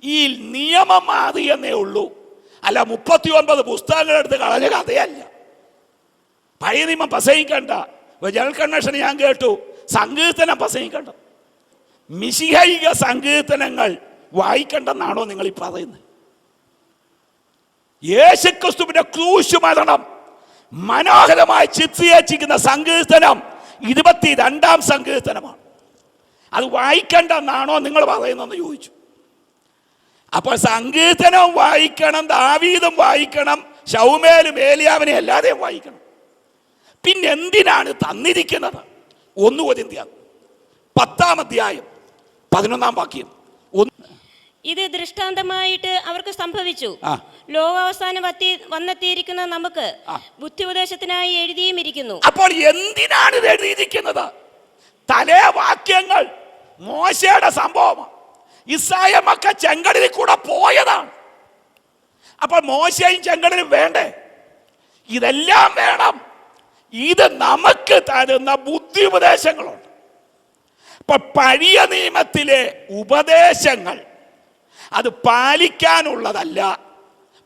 ഈ നിയമം മാറിയെന്നേ ഉള്ളൂ. അല്ല 39 പുസ്തകങ്ങൾ എടുത്ത് കളഞ്ഞ കഥയല്ല. പഴയ നിയമം പ്രസംഗിക്കണ്ട. ജനറൽ കൺവെൻഷൻ ഞാൻ കേട്ടു, സങ്കീർത്തനം പ്രസംഗിക്കണ്ട. മിശിഹൈക സങ്കീർത്തനങ്ങൾ വായിക്കണ്ടെന്നാണോ നിങ്ങൾ ഈ പറയുന്നത്? യേശുക്രിസ്തുവിന്റെ ക്രൂശ് മരണം മനോഹരമായി ചിത്രീകരിച്ചിരിക്കുന്ന സങ്കീർത്തനം 22-ാം സങ്കീർത്തനമാണ്. അത് വായിക്കണ്ടെന്നാണോ നിങ്ങൾ പറയുന്നതെന്ന് ചോദിച്ചു. അപ്പോൾ സങ്കീർത്തനവും വായിക്കണം, ദാവീദും വായിക്കണം, ശൗമേലും ഏലിയാവിനെ എല്ലാവരെയും വായിക്കണം. പിന്നെ എന്തിനാണ് തന്നിരിക്കുന്നത്? 1 കൊരിന്ത്യർ 10-ാം അധ്യായം 11-ാം വാക്യം. ഇത് ദൃഷ്ടാന്തമായിട്ട് അവർക്ക് സംഭവിച്ചു. ലോകാവസാനം വന്നെത്തിയിരിക്കുന്ന നമുക്ക് ബുദ്ധി ഉപദേശത്തിനായി എഴുതിയും ഇരിക്കുന്നു. അപ്പോൾ എന്തിനാണ് ഇത് എഴുതിയിരിക്കുന്നത്? തലേ വാക്യങ്ങൾ മോശയുടെ സംഭവമാണ്. ഇസ്രായേൽ മക്കൾ ചെങ്കടലിൽ കൂടെ പോയതാണ്. അപ്പോൾ മോശയും ചെങ്കടലും വേണ്ടേ? ഇതെല്ലാം വേണം. ഇത് നമുക്ക് തരുന്ന ബുദ്ധി ഉപദേശങ്ങളുണ്ട്. ഇപ്പൊ പഴയ നിയമത്തിലെ ഉപദേശങ്ങൾ അത് പാലിക്കാനുള്ളതല്ല.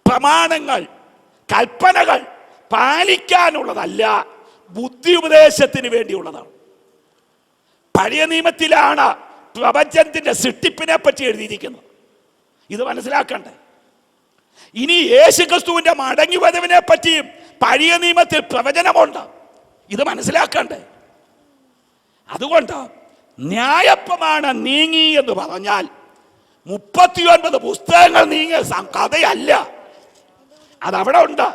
പ്രമാണങ്ങൾ, കൽപ്പനകൾ പാലിക്കാനുള്ളതല്ല, ബുദ്ധി ഉപദേശത്തിന് വേണ്ടിയുള്ളതാണ്. പഴയ നിയമത്തിലാണ് പ്രപഞ്ചത്തിന്റെ സൃഷ്ടിപ്പിനെ പറ്റി എഴുതിയിരിക്കുന്നത്. ഇത് മനസ്സിലാക്കണ്ടേ? ഇനി യേശുക്രിസ്തുവിന്റെ മടങ്ങി വരവിനെ പറ്റിയും പഴയ നിയമത്തിൽ പ്രവചനമുണ്ട്. ഇത് മനസ്സിലാക്കണ്ടേ? അതുകൊണ്ട് ന്യായപ്രമാണം നീങ്ങി എന്ന് പറഞ്ഞാൽ 39 പുസ്തകങ്ങൾ നീങ്ങിയ കഥയല്ല. അതവിടെ ഉണ്ട്.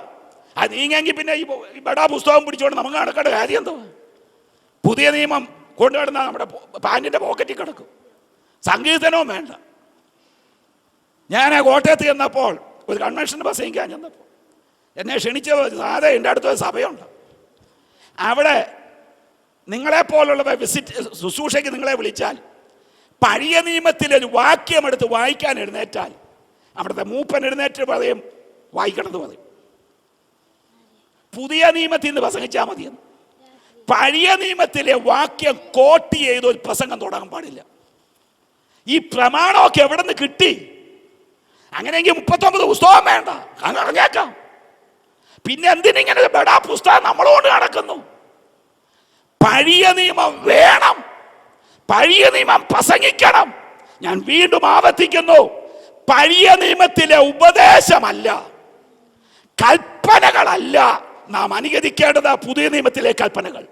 അത് നീങ്ങെങ്കിൽ പിന്നെ ഈ ബടാ പുസ്തകം പിടിച്ചോണ്ട് നമുക്ക് നടക്കേണ്ട കാര്യം എന്തോ? പുതിയ നിയമം കൊണ്ടുവരുന്ന നമ്മുടെ പാൻറ്റിന്റെ പോക്കറ്റിൽ കിടക്കും. സങ്കീർത്തനവും വേണ്ട. ഞാൻ കോട്ടയത്ത് ചെന്നപ്പോൾ ഒരു കൺവെൻഷന് പ്രസംഗിക്കാൻ ചെന്നപ്പോൾ എന്നെ ക്ഷണിച്ച സാധേ എൻ്റെ അടുത്തൊരു സഭയുണ്ട്. അവിടെ നിങ്ങളെപ്പോലുള്ള ശുശ്രൂഷയ്ക്ക് നിങ്ങളെ വിളിച്ചാൽ പഴയ നിയമത്തിലൊരു വാക്യം എടുത്ത് വായിക്കാൻ എഴുന്നേറ്റാൽ അവിടുത്തെ മൂപ്പൻ എഴുന്നേറ്റ് പറയും വായിക്കണമെന്ന് പറയും. പുതിയ നിയമത്തിൽ നിന്ന് പ്രസംഗിച്ചാൽ മതിയെന്ന്. പഴയ നിയമത്തിലെ വാക്യം കോട്ട് ചെയ്ത് ഒരു പ്രസംഗം തുടങ്ങാൻ പാടില്ല. ഈ പ്രമാണമൊക്കെ എവിടെ നിന്ന് കിട്ടി? അങ്ങനെയെങ്കിൽ 39 പുസ്തകം വേണ്ട, അങ്ങ് അറിഞ്ഞേക്കാം. പിന്നെ എന്തിനിങ്ങനെ ബടാ പുസ്തകം നമ്മളോട് നടക്കുന്നു? പഴയ നിയമം വേണം, പഴയ നിയമം പ്രസംഗിക്കണം. ഞാൻ വീണ്ടും ആവർത്തിക്കുന്നു, പഴയ നിയമത്തിലെ ഉപദേശമല്ല, കൽപ്പനകളല്ല നാം അനുകരിക്കേണ്ടത്, പുതിയ നിയമത്തിലെ കൽപ്പനകൾ.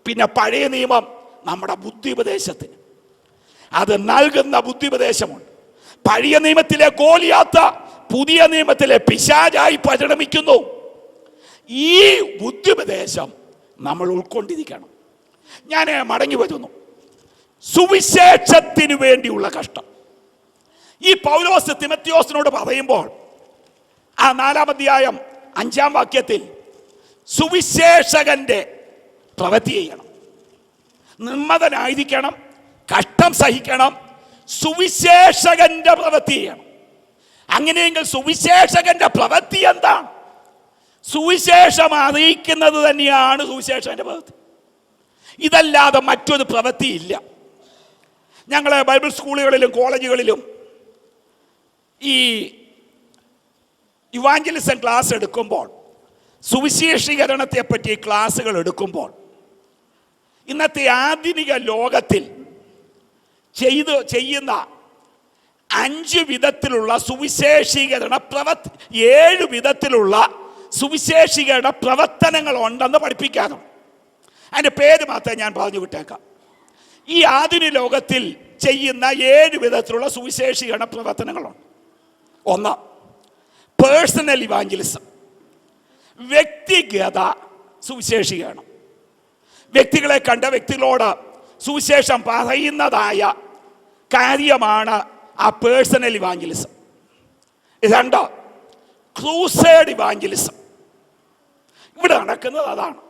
പിന്നെ പഴയ നിയമം നമ്മുടെ ബുദ്ധി ഉപദേശത്തിന് അത് നൽകുന്ന ബുദ്ധി ഉപദേശമുണ്ട്. പഴയ നിയമത്തിലെ ഗോലിയാത്ത് പുതിയ നിയമത്തിലെ പിശാചായി പരിണമിക്കുന്നു. ഈ ബുദ്ധി ഉപദേശം നമ്മൾ ഉൾക്കൊണ്ടിരിക്കണം. ഞാൻ മടങ്ങി വരുന്നു. സുവിശേഷത്തിനു വേണ്ടിയുള്ള കഷ്ടം. ഈ പൗലോസ് തിമത്തിയോസിനോട് പറയുമ്പോൾ ആ 4-ാം അധ്യായം 5-ാം വാക്യത്തിൽ സുവിശേഷകന്റെ പ്രവൃത്തി ചെയ്യണം, നിർമ്മതനായിരിക്കണം, കഷ്ടം സഹിക്കണം, സുവിശേഷകന്റെ പ്രവൃത്തി ചെയ്യണം. അങ്ങനെയെങ്കിൽ സുവിശേഷകന്റെ പ്രവൃത്തി എന്താണ്? സുവിശേഷം അറിയിക്കുന്നത് തന്നെയാണ് സുവിശേഷകന്റെ പ്രവൃത്തി. ഇതല്ലാതെ മറ്റൊരു പ്രവൃത്തി ഇല്ല. ഞങ്ങൾ ബൈബിൾ സ്കൂളുകളിലും കോളേജുകളിലും ഈ ഇവാഞ്ചലിസം ക്ലാസ് എടുക്കുമ്പോൾ, സുവിശേഷീകരണത്തെ പറ്റി ക്ലാസ്സുകൾ എടുക്കുമ്പോൾ, ഇന്നത്തെ ആധുനിക ലോകത്തിൽ ചെയ്യുന്ന 5 വിധത്തിലുള്ള സുവിശേഷീകരണ 7 വിധത്തിലുള്ള സുവിശേഷീകരണ പ്രവർത്തനങ്ങൾ ഉണ്ടെന്ന് പഠിപ്പിക്കാറുണ്ട്. അതിൻ്റെ പേര് മാത്രമേ ഞാൻ പറഞ്ഞു വിട്ടേക്കാം. ഈ ആധുനിക ലോകത്തിൽ ചെയ്യുന്ന 7 വിധത്തിലുള്ള സുവിശേഷീകരണ പ്രവർത്തനങ്ങളുണ്ട്. 1, പേഴ്സണൽ ഇവാഞ്ചലിസം, വ്യക്തിഗത സുവിശേഷീകരണം. വ്യക്തികളെ കണ്ട വ്യക്തികളോട് സുവിശേഷം പറയുന്നതായ കാര്യമാണ് ആ പേഴ്സണൽ ഇവാഞ്ചലിസം. 2, crusade evangelism. ഇവിടെ നടക്കുന്നത് അതാണ്.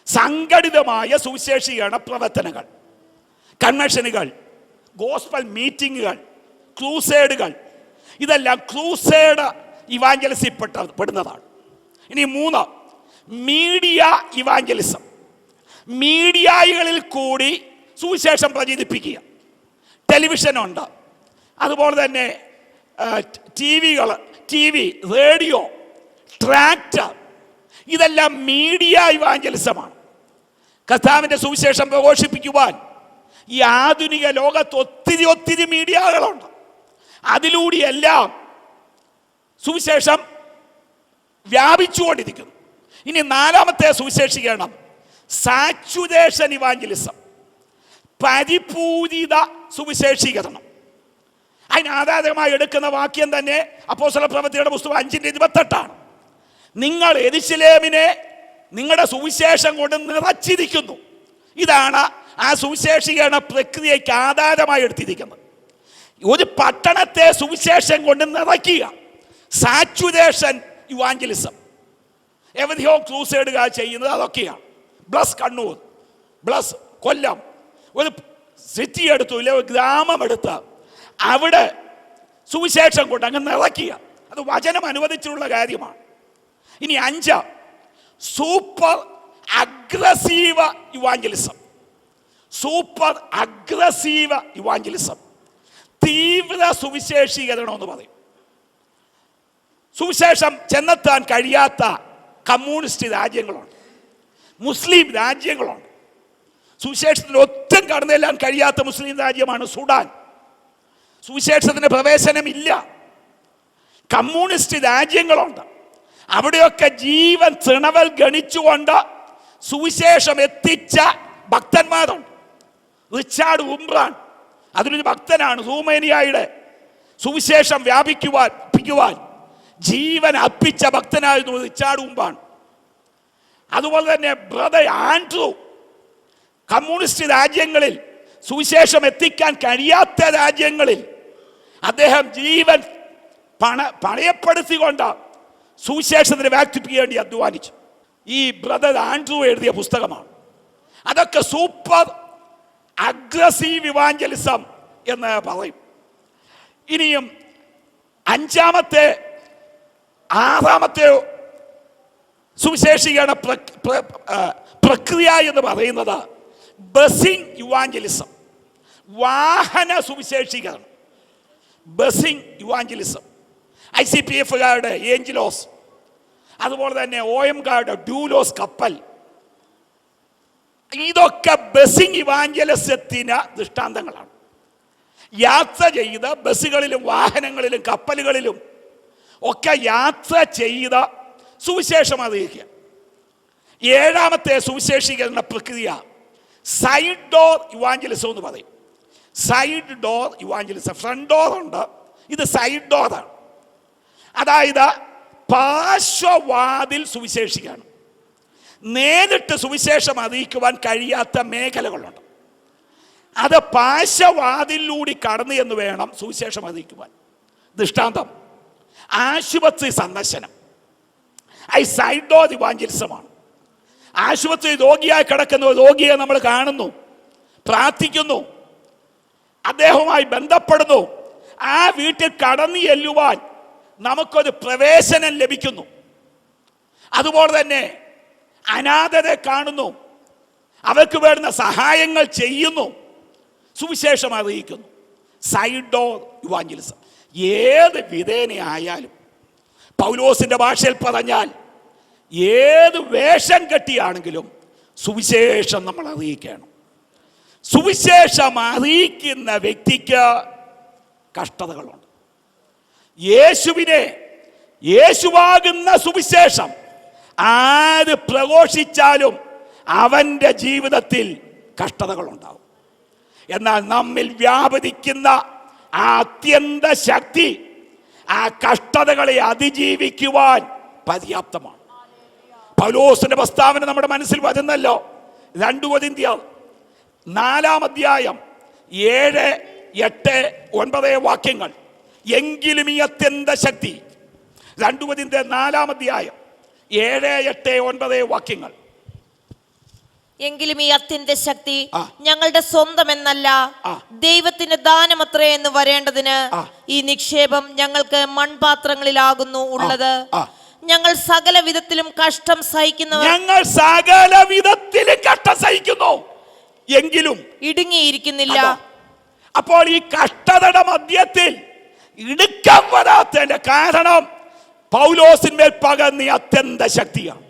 സംഘടിതമായ സുവിശേഷീകരണ പ്രവർത്തനങ്ങൾ, കൺവെൻഷനുകൾ, ഗോസ്പൽ മീറ്റിങ്ങുകൾ, ക്രൂസേഡുകൾ. ഇതെല്ലാം ക്രൂസേഡ് ഇവാഞ്ചലിസിൽ പെടുന്നതാണ്. ഇനി 3, മീഡിയ ഇവാഞ്ചലിസം. മീഡിയകളിൽ കൂടി സുവിശേഷം പ്രചരിപ്പിക്കുക. ടെലിവിഷനുണ്ട്, അതുപോലെ തന്നെ ടി വി, റേഡിയോ, ട്രാക്ടർ, ഇതെല്ലാം മീഡിയ ഇവാഞ്ചലിസമാണ്. കർത്താവിൻ്റെ സുവിശേഷം പ്രഘോഷിപ്പിക്കുവാൻ ഈ ആധുനിക ലോകത്ത് ഒത്തിരി മീഡിയകളുണ്ട്. അതിലൂടെയെല്ലാം സുവിശേഷം വ്യാപിച്ചുകൊണ്ടിരിക്കുന്നു. ഇനി 4-മത്തെ സുവിശേഷീകരണം സാച്ചുറേഷൻ ഇവാഞ്ചലിസം, പരിപൂരിത സുവിശേഷീകരണം. അതിന് ആധാരമായി എടുക്കുന്ന വാക്യം തന്നെ അപ്പോസ്തലപ്രവൃത്തിയുടെ പുസ്തകം 5:28. നിങ്ങൾ യെരൂശലേമിനെ നിങ്ങളുടെ സുവിശേഷം കൊണ്ട് നിറച്ചിരിക്കുന്നു. ഇതാണ് ആ സുവിശേഷീകരണ പ്രക്രിയയ്ക്ക് ആധാരമായി എടുത്തിരിക്കുന്നത്. ഒരു പട്ടണത്തെ സുവിശേഷം കൊണ്ട് നിറയ്ക്കുക, സാച്ചുറേഷൻ ഇവാഞ്ചലിസം. എവിടെയോ ക്രൂസേഡുകാർ ചെയ്യുന്നത് അതൊക്കെയാണ്. ബ്ലസ് കണ്ണൂർ, ബ്ലസ് കൊല്ലം, ഒരു സിറ്റി എടുത്തു, ഇല്ല ഒരു ഗ്രാമം എടുത്ത് അവിടെ സുവിശേഷം കൊണ്ട് അങ്ങ് നിറയ്ക്കുക. അത് വചനം അനുവദിച്ചിട്ടുള്ള കാര്യമാണ്. ഇനി 5, super aggressive evangelism. Super aggressive evangelism, തീവ്ര സുവിശേഷീകരണം എന്ന് പറയും. സുവിശേഷം ചെന്നെത്താൻ കഴിയാത്ത കമ്മ്യൂണിസ്റ്റ് രാജ്യങ്ങളുണ്ട്, മുസ്ലിം രാജ്യങ്ങളുണ്ട്. സുവിശേഷത്തിന് ഒത്തും കടന്നെല്ലാൻ കഴിയാത്ത മുസ്ലിം രാജ്യമാണ് സുഡാൻ. സുവിശേഷത്തിന് പ്രവേശനമില്ല. കമ്മ്യൂണിസ്റ്റ് രാജ്യങ്ങളുണ്ട്, അവിടെയൊക്കെ ജീവൻ തൃണവൽ ഗണിച്ചുകൊണ്ട് സുവിശേഷം എത്തിച്ച ഭക്തന്മാരുണ്ട്. റിച്ചാർഡ് ഉംബ്രാൻ അതിലൊരു ഭക്തനാണ്. റൂമേനിയയുടെ സുവിശേഷം വ്യാപിക്കുവാൻ ജീവൻ അർപ്പിച്ച ഭക്തനായിരുന്നു റിച്ചാർഡ് ഉംബ്രാൻ. അതുപോലെ തന്നെ ബ്രദർ ആൻഡ്രൂ, കമ്മ്യൂണിസ്റ്റ് രാജ്യങ്ങളിൽ സുവിശേഷം എത്തിക്കാൻ കഴിയാത്ത രാജ്യങ്ങളിൽ അദ്ദേഹം ജീവൻ പണയപ്പെടുത്തിക്കൊണ്ട് സുവിശേഷത്തിന് വ്യാപിപ്പിക്കേണ്ടി അധ്വാനിച്ചു. ഈ ബ്രദർ ആൻഡ്രൂ എഴുതിയ പുസ്തകമാണ്. അതൊക്കെ സൂപ്പർ അഗ്രസീവ് ഇവാഞ്ചലിസം എന്ന് പറയും. ഇനിയും 5-മത്തെ 6-മത്തെ സുവിശേഷീകരണ പ്രക്രിയ എന്ന് പറയുന്നത് ബസിംഗ് ഇവാഞ്ചലിസം, വാഹന സുവിശേഷീകരണം. ബസിംഗ് ഇവാഞ്ചലിസം, ICPF-കാരുടെ ഏഞ്ചലോസ്, അതുപോലെ തന്നെ OM-കാരുടെ ഡ്യൂലോസ് കപ്പൽ, ഇതൊക്കെ ബസിംഗ് ഇവാഞ്ചലിസത്തിന് ദൃഷ്ടാന്തങ്ങളാണ്. യാത്ര ചെയ്ത് ബസ്സുകളിലും വാഹനങ്ങളിലും കപ്പലുകളിലും ഒക്കെ യാത്ര ചെയ്ത് സുവിശേഷം അറിയിക്കുക. 7-മത്തെ സുവിശേഷീകരണ പ്രക്രിയ സൈഡ് ഡോർ ഇവാഞ്ചലിസം എന്ന് പറയും. Side door evangelism, front door ഉണ്ട്, ഇത് സൈഡ് ഡോറാണ്. അതായത് പാർശ്വവാതിൽ സുവിശേഷിക്കാണ്. നേരിട്ട് സുവിശേഷം അറിയിക്കുവാൻ കഴിയാത്ത മേഖലകളുണ്ട്, അത് പാർശ്വവാതിലൂടെ കടന്നു എന്ന് വേണം സുവിശേഷം അറിയിക്കുവാൻ. ദൃഷ്ടാന്തം ആശുപത്രി സന്ദർശനം, ഈ സൈഡ് ഡോർ ഇവാഞ്ചലിസമാണ്. ആശുപത്രി രോഗിയായി കിടക്കുന്ന രോഗിയെ നമ്മൾ കാണുന്നു, പ്രാർത്ഥിക്കുന്നു, അദ്ദേഹവുമായി ബന്ധപ്പെടുന്നു, ആ വീട്ടിൽ കടന്നു ചെല്ലുവാൻ നമുക്കൊരു പ്രവേശനം ലഭിക്കുന്നു. അതുപോലെ തന്നെ അനാഥരെ കാണുന്നു, അവർക്ക് വേണ്ടുന്ന സഹായങ്ങൾ ചെയ്യുന്നു, സുവിശേഷം അറിയിക്കുന്നു. Side door evangelism. ഏത് വിധേനയായാലും, പൗലോസിന്റെ ഭാഷയിൽ പറഞ്ഞാൽ ഏത് വേഷം കെട്ടിയാണെങ്കിലും സുവിശേഷം നമ്മൾ അറിയിക്കണം. സുവിശേഷം അറിയിക്കുന്ന വ്യക്തിക്ക് കഷ്ടതകളുണ്ട്. യേശുവാകുന്ന സുവിശേഷം ആര് പ്രഘോഷിച്ചാലും അവൻ്റെ ജീവിതത്തിൽ കഷ്ടതകളുണ്ടാവും. എന്നാൽ നമ്മിൽ വ്യാപരിക്കുന്ന ആ അത്യന്ത ശക്തി ആ കഷ്ടതകളെ അതിജീവിക്കുവാൻ പര്യാപ്തമാണ്. പൗലോസിന്റെ പ്രസ്താവന നമ്മുടെ മനസ്സിൽ വരുന്നല്ലോ. 2 കൊരിന്ത്യർ 4-ാം അധ്യായം 7, 8, 9 വാക്യങ്ങൾ. എങ്കിലും ഈ അത്യന്ത ശക്തി, 2 കൊരിന്ത്യർ 4-ാം അധ്യായം 7, 8, 9 വാക്യങ്ങൾ. എങ്കിലും ഈ അത്യന്ത ശക്തി ഞങ്ങളുടെ സ്വന്തം എന്നല്ല, ദൈവത്തിന്റെ ദാനമത്രേ എന്ന് വരേണ്ടതിന് ഈ നിക്ഷേപം ഞങ്ങൾക്ക് മൺപാത്രങ്ങളിലാകുന്നു ഉള്ളത്. ഞങ്ങൾ സകല വിധത്തിലും കഷ്ടം സഹിക്കുന്നു, എങ്കിലും ഇടുങ്ങിയിരിക്കുന്നില്ല. അപ്പോൾ ഈ കഷ്ടതയുടെ മധ്യത്തിൽ ഇടുക്കം വരാത്തതിന്റെ കാരണം പൗലോസിന്മേൽ പകർന്ന അത്യന്ത ശക്തിയാണ്.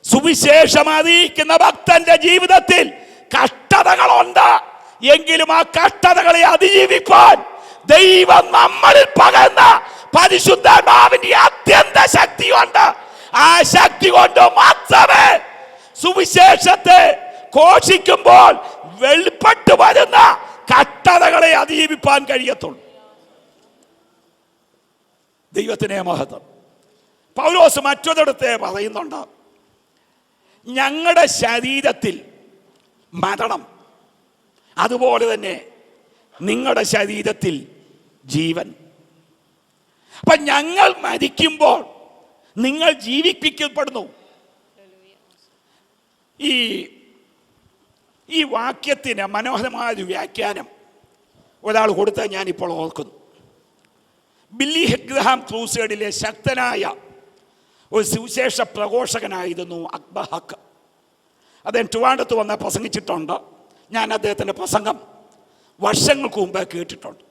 സുവിശേഷം അറിയിക്കുന്ന ഭക്തന്റെ ജീവിതത്തിൽ കഷ്ടതകളുണ്ട്, എങ്കിലും ആ കഷ്ടതകളെ അതിജീവിക്കാൻ ദൈവം നമ്മളിൽ പകർന്ന പരിശുദ്ധാത്മാവിന്റെ അത്യന്ത ശക്തിയുണ്ട്. ആ ശക്തി കൊണ്ട് മാത്രമേ സുവിശേഷത്തെ ഘോഷിക്കുമ്പോൾ വെളിപ്പെട്ടു വരുന്ന കഷ്ടതകളെ അതിജീവിപ്പാൻ കഴിയത്തുള്ളൂ. ദൈവത്തിനെ മഹത്വം. പൗലോസ് മറ്റൊരിടത്തെ പറയുന്നുണ്ട്, ഞങ്ങളുടെ ശരീരത്തിൽ മരണം, അതുപോലെ തന്നെ നിങ്ങളുടെ ശരീരത്തിൽ ജീവൻ. അപ്പൊ ഞങ്ങൾ മരിക്കുമ്പോൾ നിങ്ങൾ ജീവിപ്പിക്കപ്പെടുന്നു. ഈ വാക്യത്തിന് മനോഹരമായൊരു വ്യാഖ്യാനം ഒരാൾ കൊടുത്താൽ ഞാനിപ്പോൾ ഓർക്കുന്നു. ബില്ലി ഗ്രഹാം ക്രൂസേഡിലെ ശക്തനായ ഒരു സുവിശേഷ പ്രഘോഷകനായിരുന്നു അക്ബഹക്ക്. അദ്ദേഹം ട്രിവാൻഡ്രത്ത് വന്ന് പ്രസംഗിച്ചിട്ടുണ്ട്. ഞാൻ അദ്ദേഹത്തിൻ്റെ പ്രസംഗം വർഷങ്ങൾക്ക് മുമ്പ് കേട്ടിട്ടുണ്ട്.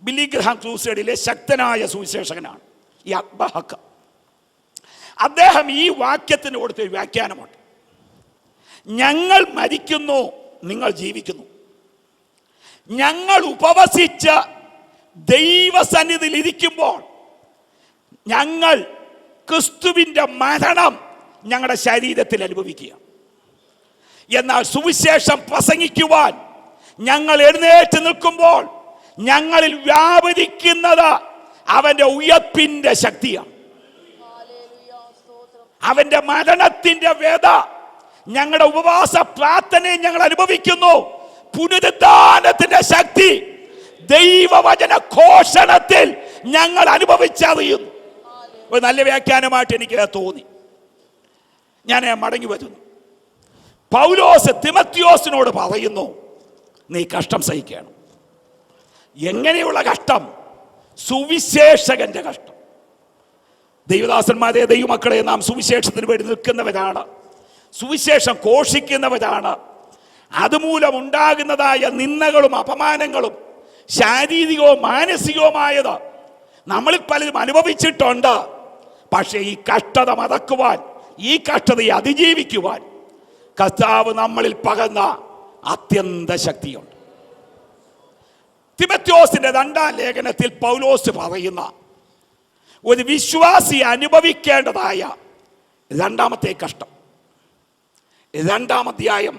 ബില്ലി ഗ്രഹാം ക്രൂസേഡിലെ ശക്തനായ സുവിശേഷകനാണ് ഈ അക്ബഹക്ക്. അദ്ദേഹം ഈ വാക്യത്തിന് കൊടുത്തൊരു വ്യാഖ്യാനമുണ്ട്. ഞങ്ങൾ മരിക്കുന്നു, നിങ്ങൾ ജീവിക്കുന്നു. ഞങ്ങൾ ഉപവസിച്ച് ദൈവസന്നിധിയിൽ ഇരിക്കുമ്പോൾ ഞങ്ങൾ ക്രിസ്തുവിൻ്റെ മരണം ഞങ്ങളുടെ ശരീരത്തിൽ അനുഭവിക്കുക. എന്നാൽ സുവിശേഷം പ്രസംഗിക്കുവാൻ ഞങ്ങൾ എഴുന്നേറ്റ് നിൽക്കുമ്പോൾ ഞങ്ങളിൽ വ്യാപരിക്കുന്നത് അവൻ്റെ ഉയർപ്പിൻ്റെ ശക്തിയാണ്. അവൻ്റെ മരണത്തിൻ്റെ വേദ ഞങ്ങളുടെ ഉപവാസ പ്രാർത്ഥനയിൽ ഞങ്ങൾ അനുഭവിക്കുന്നു. പുനരുദ്ധാനത്തിന്റെ ശക്തി ദൈവവചന ഘോഷണത്തിൽ ഞങ്ങൾ അനുഭവിച്ചറിയുന്നു. ഒരു നല്ല വ്യാഖ്യാനമായിട്ട് എനിക്ക് തോന്നി. ഞാൻ മടങ്ങി വരുന്നു. പൗലോസ് തിമത്യോസിനോട് പറയുന്നു, നീ കഷ്ടം സഹിക്കണം. എങ്ങനെയുള്ള കഷ്ടം? സുവിശേഷകന്റെ കഷ്ടം. ദൈവദാസന്മാരെ, ദൈവമക്കളെ, നാം സുവിശേഷത്തിന് വേണ്ടി നിൽക്കുന്നവരാണ്, സുവിശേഷം ഘോഷിക്കുന്നവരാണ്. അതുമൂലം ഉണ്ടാകുന്നതായ നിന്ദകളും അപമാനങ്ങളും ശാരീരികവും മാനസികവുമായത് നമ്മളിൽ പലരും അനുഭവിച്ചിട്ടുണ്ട്. പക്ഷേ ഈ കഷ്ടത മറക്കുവാൻ, ഈ കഷ്ടതയെ അതിജീവിക്കുവാൻ കർത്താവ് നമ്മളിൽ പകർന്ന അത്യന്ത ശക്തിയുണ്ട്. തിമത്യോസിന്റെ 2-ാം ലേഖനത്തിൽ പൗലോസ് പറയുന്ന ഒരു വിശ്വാസി അനുഭവിക്കേണ്ടതായ 2-ാമത്തെ കഷ്ടം, 2-ാം അധ്യായം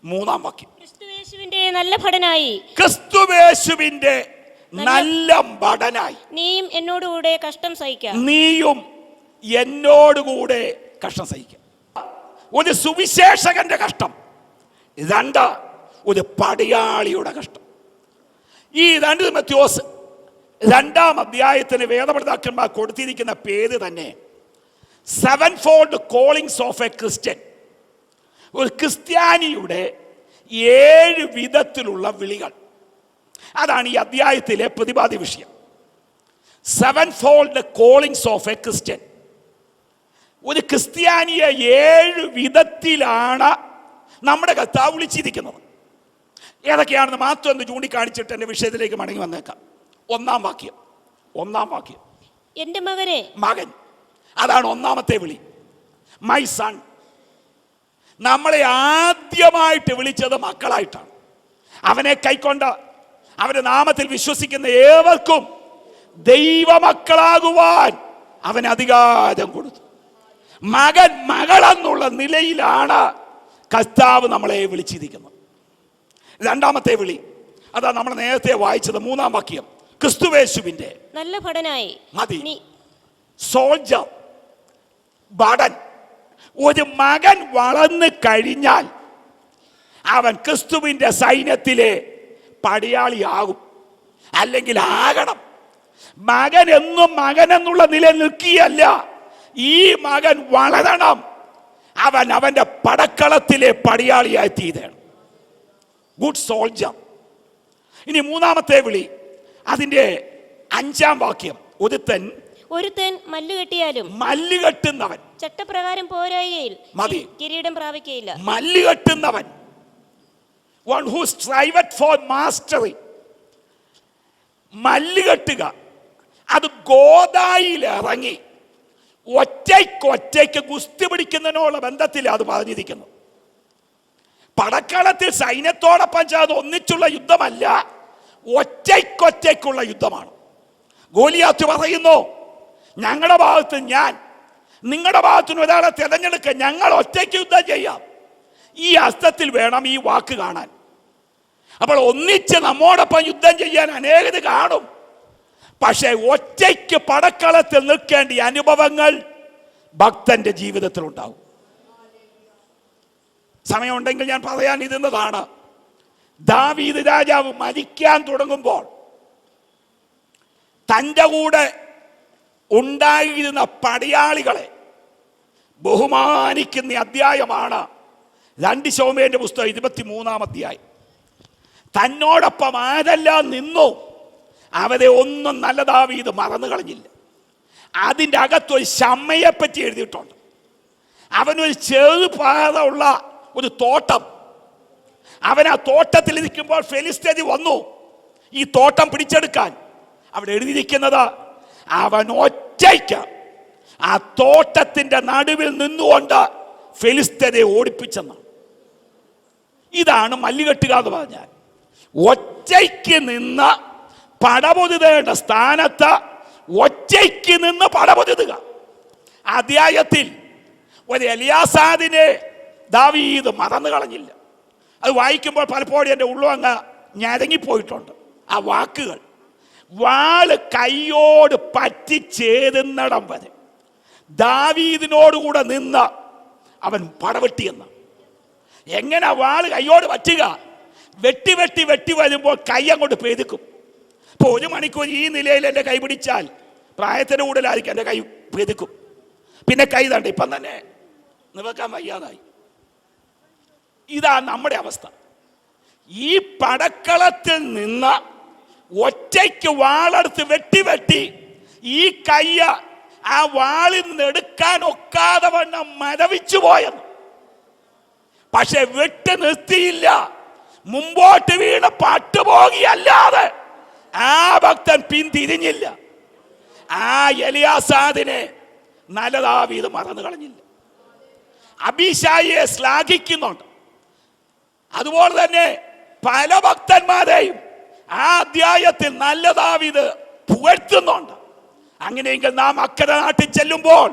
3-ാം വാക്യം. ക്രിസ്തുവേശുവിന്റെ നല്ല ഭടനായി, ക്രിസ്തുവേശുവിന്റെ നല്ല ഭടനായി നീയും എന്നോടുകൂടെ കഷ്ടം സഹിക്കാം. നീയും എന്നോടുകൂടെ കഷ്ടം സഹിക്കാം. ഒരു സുവിശേഷകന്റെ കഷ്ടം, 2 ഒരു പടയാളിയുടെ കഷ്ടം. ഈ 2 തിമോഥെയോസ് 2-ാം അധ്യായത്തിന് വേദപണ്ഡിതന്മാർ കൊടുത്തിരിക്കുന്ന പേര് തന്നെ seven fold callings of A Christian. ഒരു ക്രിസ്ത്യാനിയുടെ 7 വിധത്തിലുള്ള വിളികൾ. അതാണ് ഈ അധ്യായത്തിലെ പ്രതിപാദ്യ വിഷയം. Seven fold callings of A Christian. ഒരു ക്രിസ്ത്യാനിയെ 7 വിധത്തിലാണ് നമ്മുടെ കർത്താവ് വിളിച്ചിരിക്കുന്നത്. ഏതൊക്കെയാണെന്ന് മാത്രം ഒന്ന് ചൂണ്ടിക്കാണിച്ചിട്ട് എൻ്റെ വിഷയത്തിലേക്ക് മടങ്ങി വന്നേക്കാം. 1-ാം വാക്യം. എൻ്റെ മകനെ, മകൻ, അതാണ് 1-ാമത്തെ വിളി. My son. നമ്മളെ ആദ്യമായിട്ട് വിളിച്ചത് മക്കളായിട്ടാണ്. അവനെ കൈക്കൊണ്ട് അവന്റെ നാമത്തിൽ വിശ്വസിക്കുന്ന ഏവർക്കും ദൈവമക്കളാകുവാൻ അവൻ അധികാരം കൊടുത്തു. മകൻ, മകളെന്നുള്ള നിലയിലാണ് കർത്താവ് നമ്മളെ വിളിച്ചിരിക്കുന്നത്. 2-ാമത്തെ വിളി, അതാ നമ്മൾ നേരത്തെ വായിച്ചത് 3-ാം വാക്യം. ക്രിസ്തുവേശുവിന്റെ നല്ല ഭടനായി. മതി. സോൾജർ, ഭടൻ. ഒരു മകൻ വളർന്നു കഴിഞ്ഞാൽ അവൻ ക്രിസ്തുവിന്റെ സൈന്യത്തിലെ പടയാളിയാകും, അല്ലെങ്കിൽ ആകണം. മകൻ എന്നും മകൻ എന്നുള്ള നില നിൽക്കുകയല്ല, ഈ മകൻ വളരണം. അവൻ അവന്റെ പടക്കളത്തിലെ പടയാളിയായി തീരാണ്. Good soldier. ഇനി മൂന്നാമത്തെ വിളി, അതിന്റെ 5-ാം വാക്യം. ഒരുത്തൻ മല്ലുകെട്ടിയാലും മല്ലുകെട്ടുന്നവൻ ചട്ടപ്രകാരം പോരായിൽ മതി, കിരീടം പ്രാപിക്കയില്ല. മല്ലുകെട്ടുന്നവൻ, one who striveth for mastery. മല്ലുകെട്ടുക, അത് ഗോദായിൽ ഇറങ്ങി ഒറ്റയ്ക്ക് ഗുസ്തി പിടിക്കുന്നതിനുള്ള ബന്ധത്തിൽ അത് പറഞ്ഞിരിക്കുന്നു. പടക്കളത്തിൽ സൈന്യത്തോടൊപ്പം ചേർന്ന് ഒന്നിച്ചുള്ള യുദ്ധമല്ല, ഒറ്റയ്ക്കുള്ള യുദ്ധമാണ്. ഗോലിയാത്ത് പറയുന്നു, ഞങ്ങളുടെ ഭാഗത്ത് ഞാൻ, നിങ്ങളുടെ ഭാഗത്തുനിന്ന് ഒരാളെ തിരഞ്ഞെടുക്കുക, ഞങ്ങൾ ഒറ്റയ്ക്ക് യുദ്ധം ചെയ്യാം. ഈ അർത്ഥത്തിൽ വേണം ഈ വാക്ക് കാണാൻ. അപ്പോൾ ഒന്നിച്ച് നമ്മോടൊപ്പം യുദ്ധം ചെയ്യാൻ അനേകത് കാണും. പക്ഷേ ഒറ്റയ്ക്ക് പടക്കളത്തിൽ നിൽക്കേണ്ട അനുഭവങ്ങൾ ഭക്തന്റെ ജീവിതത്തിൽ ഉണ്ടാവും. സമയമുണ്ടെങ്കിൽ ഞാൻ പറയാൻ ഇരുന്നതാണ്. ദാവീദ് രാജാവ് മരിക്കാൻ തുടങ്ങുമ്പോൾ തൻ്റെ കൂടെ ഉണ്ടായിരുന്ന പടയാളികളെ ബഹുമാനിക്കുന്ന അധ്യായമാണ് 2 ശമൂവേലിന്റെ പുസ്തകം 23-ാം അധ്യായം. തന്നോടൊപ്പം ആരെല്ലാം നിന്നു അവരെ ഒന്നും നല്ല ദാവീദ് മറന്നു കളഞ്ഞില്ല. അതിൻ്റെ അകത്തൊരു ശമ്മയെ പറ്റി എഴുതിയിട്ടുണ്ട്. അവനൊരു ചെറുപാത ഉള്ള ഒരു തോട്ടം, അവൻ ആ തോട്ടത്തിൽ ഇരിക്കുമ്പോൾ ഫെലിസ്ത്യർ വന്നു ഈ തോട്ടം പിടിച്ചെടുക്കാൻ. അവിടെ എഴുതിയിരിക്കുന്നത് അവൻ ഒറ്റയ്ക്ക് ആ തോട്ടത്തിന്റെ നടുവിൽ നിന്നുകൊണ്ട് ഫെലിസ്ത്യരെ ഓടിപ്പിച്ചെന്ന്. ഇതാണ് മല്ലുകെട്ടുക എന്ന് പറഞ്ഞാൽ. ഒറ്റയ്ക്ക് നിന്ന് പടപൊരുതേണ്ട സ്ഥാനത്ത് ഒറ്റയ്ക്ക് നിന്ന് പടപൊരുതുക. അധ്യായത്തിൽ ഒരു എലിയാസാദിനെ ദാവീദ് മറന്നു കളഞ്ഞില്ല. അത് വായിക്കുമ്പോൾ പലപ്പോഴും എൻ്റെ ഉള്ളങ്ങ് ഞരങ്ങിപ്പോയിട്ടുണ്ട്. ആ വാക്കുകൾ, വാള് കൈയോട് പറ്റിച്ചേരുന്നിടം വരെ ദാവീദിനോടുകൂടെ നിന്ന് അവൻ പടവെട്ടിയെന്ന്. എങ്ങനെ വാള് കൈയോട് പറ്റുക? വെട്ടി വരുമ്പോൾ കൈ അങ്ങോട്ട് പെരുക്കും. ഇപ്പോൾ 1 മണിക്കൂർ ഈ നിലയിൽ എൻ്റെ കൈ പിടിച്ചാൽ പ്രായത്തിന് കൂടുതലായിരിക്കും എൻ്റെ കൈ പെരുക്കും. പിന്നെ കൈ തണ്ട ഇപ്പം തന്നെ നിവർക്കാൻ വയ്യാതായി. ഇതാ നമ്മുടെ അവസ്ഥ. ഈ പടക്കളത്തിൽ നിന്ന് ഒറ്റയ്ക്ക് വാളെടുത്ത് വെട്ടി ഈ കയ്യ ആ വാളിൽ നിന്ന് എടുക്കാൻ ഒക്കാതെ വണ്ണം മരവിച്ചു പോയെന്ന്. പക്ഷെ വെട്ട് നിർത്തിയില്ല, മുമ്പോട്ട് വീണ് പട്ടുപോകിയല്ലാതെ ആ ഭക്തൻ പിന്തിരിഞ്ഞില്ല. ആ എലിയാസാദിനെ നല്ല ദാവീദ് മറന്നു കളഞ്ഞില്ല. അബീശായിയെ ശ്ലാഘിക്കുന്നുണ്ട്. അതുപോലെ തന്നെ പല ഭക്തന്മാരെയും ആ അധ്യായത്തിൽ നല്ല ദാവീദ് പുകഴ്ത്തുന്നുണ്ട്. അങ്ങനെയെങ്കിൽ നാം അക്കരെ നാട്ടിൽ ചെല്ലുമ്പോൾ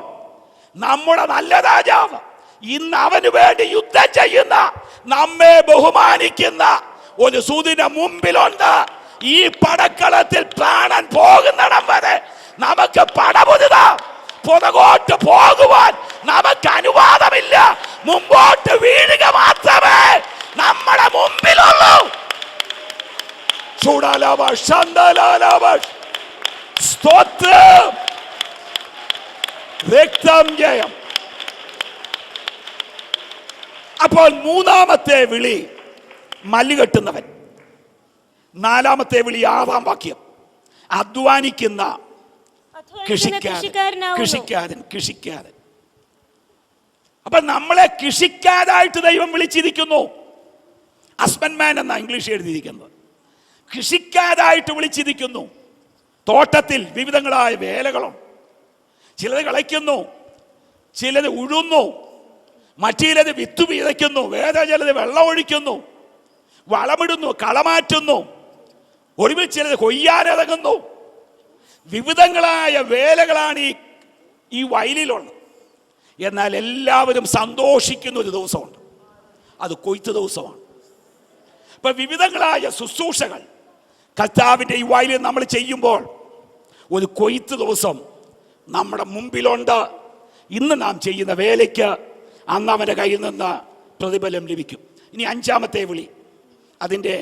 നമ്മുടെ നല്ല രാജാവ് ഇന്ന് അവന് വേണ്ടി യുദ്ധം ചെയ്യുന്ന, നമ്മെ ബഹുമാനിക്കുന്ന ഒരു സൂര്യന് മുമ്പിലുണ്ട്. ഈ പടക്കളത്തിൽ പ്രാണൻ പോകുന്നിടം വരെ നമുക്ക് പടപൊരുതാം. പുറകോട്ട് പോകുവാൻ നമുക്ക് അനുവാദമില്ല. മുമ്പോട്ട് വീഴുക മാത്രമേ നമ്മുടെ മുമ്പിലുള്ളൂ. സ്തോത്രം, രക്തം ജയം. അപ്പോൾ 3-ാമത്തെ വിളി മല്ലുകെട്ടുന്നവൻ. 4-ാമത്തെ വിളി 6-ാം വാക്യം, അധ്വാനിക്കുന്ന കൃഷിക്കാരൻ. അപ്പൊ നമ്മളെ കൃഷിക്കാരായിട്ട് ദൈവം വിളിച്ചിരിക്കുന്നു. ഹസ്ബൻഡ്മാൻ എന്ന ഇംഗ്ലീഷ് എഴുതിയിരിക്കുന്നത്. കൃഷിക്കാരായിട്ട് വിളിച്ചിരിക്കുന്നു. തോട്ടത്തിൽ വിവിധങ്ങളായ വേലകളും, ചിലത് കളയ്ക്കുന്നു, ചിലത് ഉഴുന്നു, മറ്റു വിത്ത് വിതയ്ക്കുന്നു, വേറെ ചിലത് വെള്ളം ഒഴിക്കുന്നു, വളമിടുന്നു, കളമാറ്റുന്നു, ഒടുവിൽ ചിലത് കൊയ്യാനിറങ്ങുന്നു. വിവിധങ്ങളായ വേലകളാണ് ഈ വയലിലുള്ളത്. എന്നാൽ എല്ലാവരും സന്തോഷിക്കുന്ന ഒരു ദിവസമുണ്ട്, അത് കൊയ്ത്ത് ദിവസമാണ്. ഇപ്പൊ വിവിധങ്ങളായ ശുശ്രൂഷകൾ കർത്താവിൻ്റെ ഈ വയലിൽ നമ്മൾ ചെയ്യുമ്പോൾ ഒരു കൊയ്ത്ത് ദിവസം നമ്മുടെ മുമ്പിലുണ്ട്. ഇന്ന് നാം ചെയ്യുന്ന വേലയ്ക്ക് അന്ന് അവൻ്റെ കയ്യിൽ നിന്ന് പ്രതിഫലം ലഭിക്കും. ഇനി 5-ാമത്തെ വിളി, അതിൻ്റെ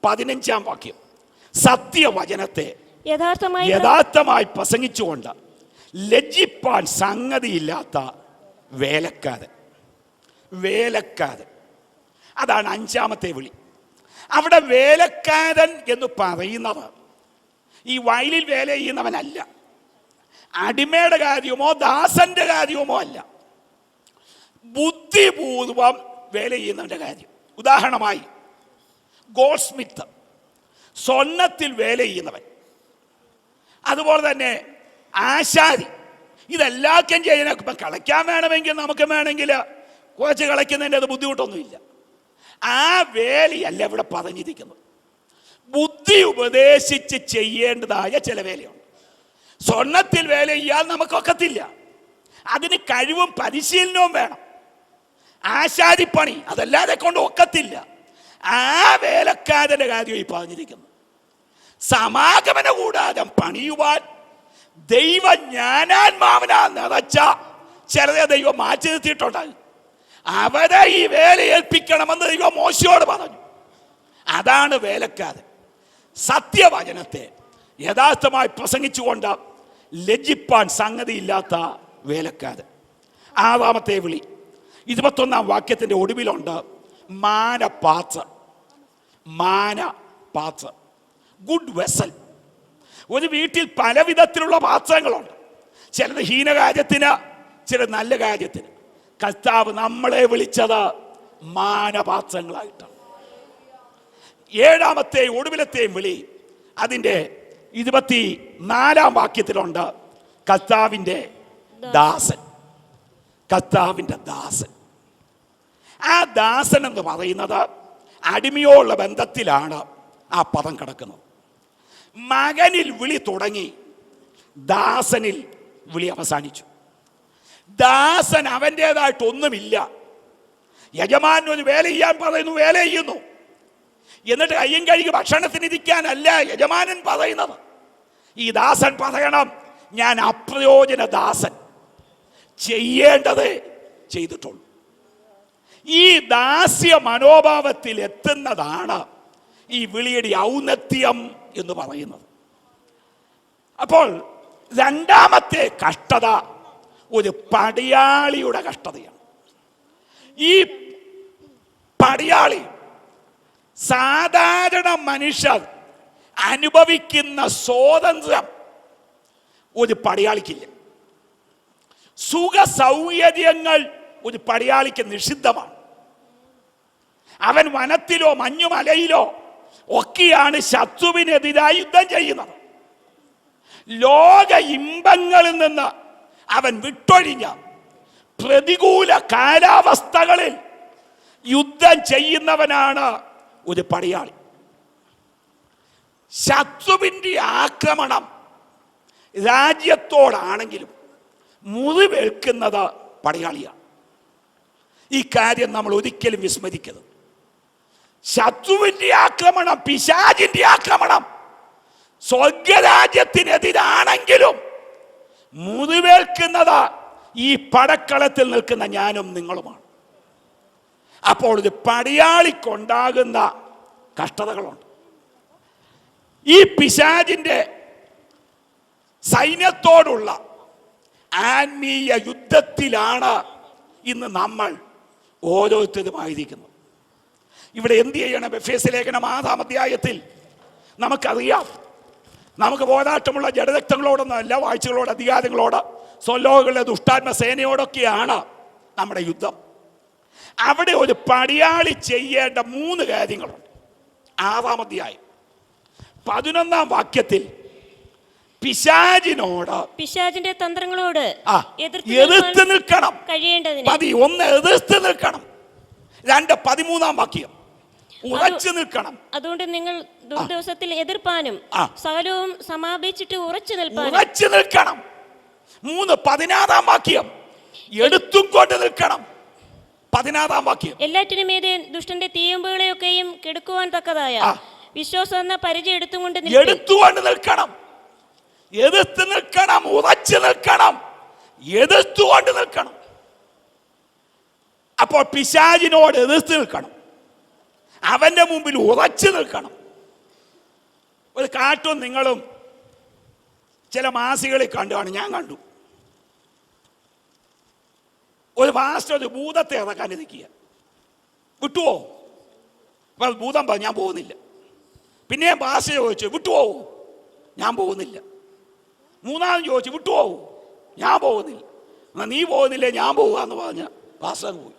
15-ാം വാക്യം, സത്യവചനത്തെ യഥാർത്ഥമായി പ്രസംഗിച്ചുകൊണ്ട് ലജ്ജിപ്പാൻ സംഗതിയില്ലാത്ത വേലക്കാരൻ. വേലക്കാരൻ. അതാണ് 5ാമത്തെ വിളി. അവിടെ വേലക്കാരൻ എന്ന് പറയുന്നത് ഈ വയലിൽ വേല ചെയ്യുന്നവനല്ല, അടിമയുടെ കാര്യമോ ദാസന്റെ കാര്യമോ അല്ല, ബുദ്ധിപൂർവം വേല ചെയ്യുന്നവന്റെ കാര്യം. ഉദാഹരണമായി ഗോൾഡ് സ്മിത്ത്, സ്വർണ്ണത്തിൽ വേല ചെയ്യുന്നവൻ. അതുപോലെ തന്നെ ആശാരി. ഇതെല്ലാവർക്കും ചെയ്യാൻ ഇപ്പം കളയ്ക്കാൻ വേണമെങ്കിൽ നമുക്ക് വേണമെങ്കിൽ കുറച്ച് കളയ്ക്കുന്നതിൻ്റെ അത് ബുദ്ധിമുട്ടൊന്നുമില്ല. ആ വേലയല്ല ഇവിടെ പറഞ്ഞിരിക്കുന്നത്. ബുദ്ധി ഉപദേശിച്ച് ചെയ്യേണ്ടതായ ചില വേലയുണ്ട്. സ്വർണ്ണത്തിൽ വേല ചെയ്യാൻ നമുക്കൊക്കത്തില്ല, അതിന് കഴിവും പരിശീലനവും വേണം. ആശാരിപ്പണി അതല്ലാതെ കൊണ്ട് ഒക്കത്തില്ല. ആ വേലക്കാരന്റെ കാര്യം ഈ പറഞ്ഞിരിക്കുന്നു. സമാഗമന കൂടാരം പണിയുവാൻ ദൈവജ്ഞാനാത്മാവിനാ നിറച്ച ചിലരെ ദൈവം മാറ്റി നിർത്തിയിട്ടുണ്ടാകും. അവരെ ഈ വേല ഏൽപ്പിക്കണമെന്ന് ദൈവം മോശയോട് പറഞ്ഞു. അതാണ് വേലക്കാരൻ. സത്യവചനത്തെ യഥാർത്ഥമായി പ്രസംഗിച്ചുകൊണ്ട് ലജ്ജിപ്പാൻ സംഗതിയില്ലാത്ത വേലക്കാരൻ. 6ാമത്തെ വിളി 21ാം വാക്യത്തിന്റെ ഒടുവിലുണ്ട് മാനപാത്രം. മാനപാത്രം, ഗുഡ് വെസൽ. ഒരു വീട്ടിൽ പല വിധത്തിലുള്ള പാത്രങ്ങളുണ്ട്. ചിലത് ഹീനകാര്യത്തിന്, ചിലത് നല്ല കാര്യത്തിന്. കർത്താവ് നമ്മളെ വിളിച്ചത് മാനപാത്രങ്ങളായിട്ടാണ്. 7ാമത്തെ ഒടുവിലത്തെയും വിളി അതിൻ്റെ 24ാം വാക്യത്തിലുണ്ട് കർത്താവിൻ്റെ ദാസൻ. കർത്താവിൻ്റെ ദാസൻ. ആ ദാസൻ എന്ന് പറയുന്നത് അടിമയോടുള്ള ബന്ധത്തിലാണ് ആ പദം കിടക്കുന്നത്. മകനിൽ വിളി തുടങ്ങി, ദാസനിൽ വിളി അവസാനിച്ചു. ദാസൻ അവൻ്റേതായിട്ടൊന്നുമില്ല. യജമാനൻ ഒരു വേല ചെയ്യാൻ പറയുന്നു, വേല ചെയ്യുന്നു. എന്നിട്ട് കയ്യും കഴുകി ഭക്ഷണത്തിനിരിക്കാനല്ല യജമാനൻ പറയുന്നത്. ഈ ദാസൻ പറയണം, ഞാൻ അപ്രയോജന ദാസൻ, ചെയ്യേണ്ടത് ചെയ്തിട്ടുള്ളൂ. ഈ ദാസ്യ മനോഭാവത്തിൽ എത്തുന്നതാണ് ഈ വിളിയുടെ ഔന്നത്യം എന്ന് പറയുന്നത്. അപ്പോൾ 2ാമത്തെ കഷ്ടത ഒരു പടയാളിയുടെ കഷ്ടതയാണ്. ഈ പടയാളി സാധാരണ മനുഷ്യർ അനുഭവിക്കുന്ന സ്വാതന്ത്ര്യം ഒരു പടയാളിക്കില്ല. സുഖ സൗകര്യങ്ങൾ ഒരു പടയാളിക്ക് നിഷിദ്ധമാണ്. അവൻ വനത്തിലോ മഞ്ഞുമലയിലോ ഒക്കെയാണ് ശത്രുവിനെതിരായി യുദ്ധം ചെയ്യുന്നത്. ലോക ഇമ്പങ്ങളിൽ നിന്ന് അവൻ വിട്ടൊഴിഞ്ഞ പ്രതികൂല കാലാവസ്ഥകളിൽ യുദ്ധം ചെയ്യുന്നവനാണ് ഒരു പടയാളി. ശത്രുവിൻ്റെ ആക്രമണം രാജ്യത്തോടാണെങ്കിലും മുറിവേൽക്കുന്നത് പടയാളിയാണ്. ഈ കാര്യം നമ്മൾ ഒരിക്കലും വിസ്മരിക്കരുത്. ശത്രുവിൻ്റെ ആക്രമണം, പിശാചിന്റെ ആക്രമണം സ്വർഗരാജ്യത്തിനെതിരാണെങ്കിലും മുറിവേൽക്കുന്നത് ഈ പടക്കളത്തിൽ നിൽക്കുന്ന ഞാനും നിങ്ങളുമാണ്. അപ്പോൾ ഇത് പടയാളിക്കുണ്ടാകുന്ന കഷ്ടതകളുണ്ട്. ഈ പിശാചിന്റെ സൈന്യത്തോടുള്ള ആത്മീയ യുദ്ധത്തിലാണ് ഇന്ന് നമ്മൾ ഓരോരുത്തരുമായിരിക്കുന്നത്. ഇവിടെ എന്ത് ചെയ്യണം? എഫേസ്യ ലേഖനം 6-ാം അധ്യായത്തിൽ നമുക്കറിയാം, നമുക്ക് പോരാട്ടമുള്ള ജഡരക്തങ്ങളോടൊന്നുമല്ല, വാഴ്ചകളോട്, അധികാരങ്ങളോട്, സ്വലോകങ്ങളുടെ ദുഷ്ടാത്മ സേനയോടൊക്കെയാണ് നമ്മുടെ യുദ്ധം. അവിടെ ഒരു പടയാളി ചെയ്യേണ്ട 3 കാര്യങ്ങളുണ്ട്. 6-ാം അധ്യായം 11-ാം വാക്യത്തിൽ പിശാചിന്റെ തന്ത്രങ്ങളോട് എതിർത്ത് നിൽക്കണം. ഒന്ന് എതിർത്ത് നിൽക്കണം. 2 13-ാം വാക്യം ഉറച്ചു നിൽക്കണം. അതുകൊണ്ട് നിങ്ങൾ ദുർദിവസത്തിൽ എതിർപ്പാനും സകലവും സമാപിച്ചിട്ട് ഉറച്ചു നിൽക്കണം. 3 16-ാം വാക്യം എടുത്തും കൊണ്ട് നിൽക്കണം. 16-ാം വാക്യം എല്ലാറ്റിനുമേതെ ദുഷ്ടന്റെ തീയമ്പുകളെയൊക്കെയും കെടുക്കുവാൻ തക്കതായ വിശ്വാസം എന്ന പരിചയം എടുത്തുകൊണ്ട് നിൽക്കണം. എതിർത്ത് നിൽക്കണം, ഉറച്ചു നിൽക്കണം, എതിർത്തുകൊണ്ട് നിൽക്കണം. അപ്പോൾ പിശാചിനോട് എതിർത്ത് നിൽക്കണം, അവന്റെ മുമ്പിൽ ഉറച്ചു നിൽക്കണം. ഒരു കാട്ടും നിങ്ങളും ചില മാസികളിൽ കണ്ടാണ്, ഞാൻ കണ്ടു. ഒരു മാസ്റ്റർ ഒരു ഭൂതത്തെ ഇറക്കാൻ ഇരിക്കുക. വിട്ടുവോ? അപ്പോൾ ഭൂതം പറഞ്ഞു ഞാൻ പോകുന്നില്ല. പിന്നെ പാസ്റ്റർ ചോദിച്ചു വിട്ടുവോ? ഞാൻ പോകുന്നില്ല. മൂന്നാമത് ചോദിച്ചു വിട്ടുവോ? ഞാൻ പോകുന്നില്ല. എന്നാൽ നീ പോകുന്നില്ലേ ഞാൻ പോവുക എന്ന് പറഞ്ഞ പാസ്റ്റർ പോയി.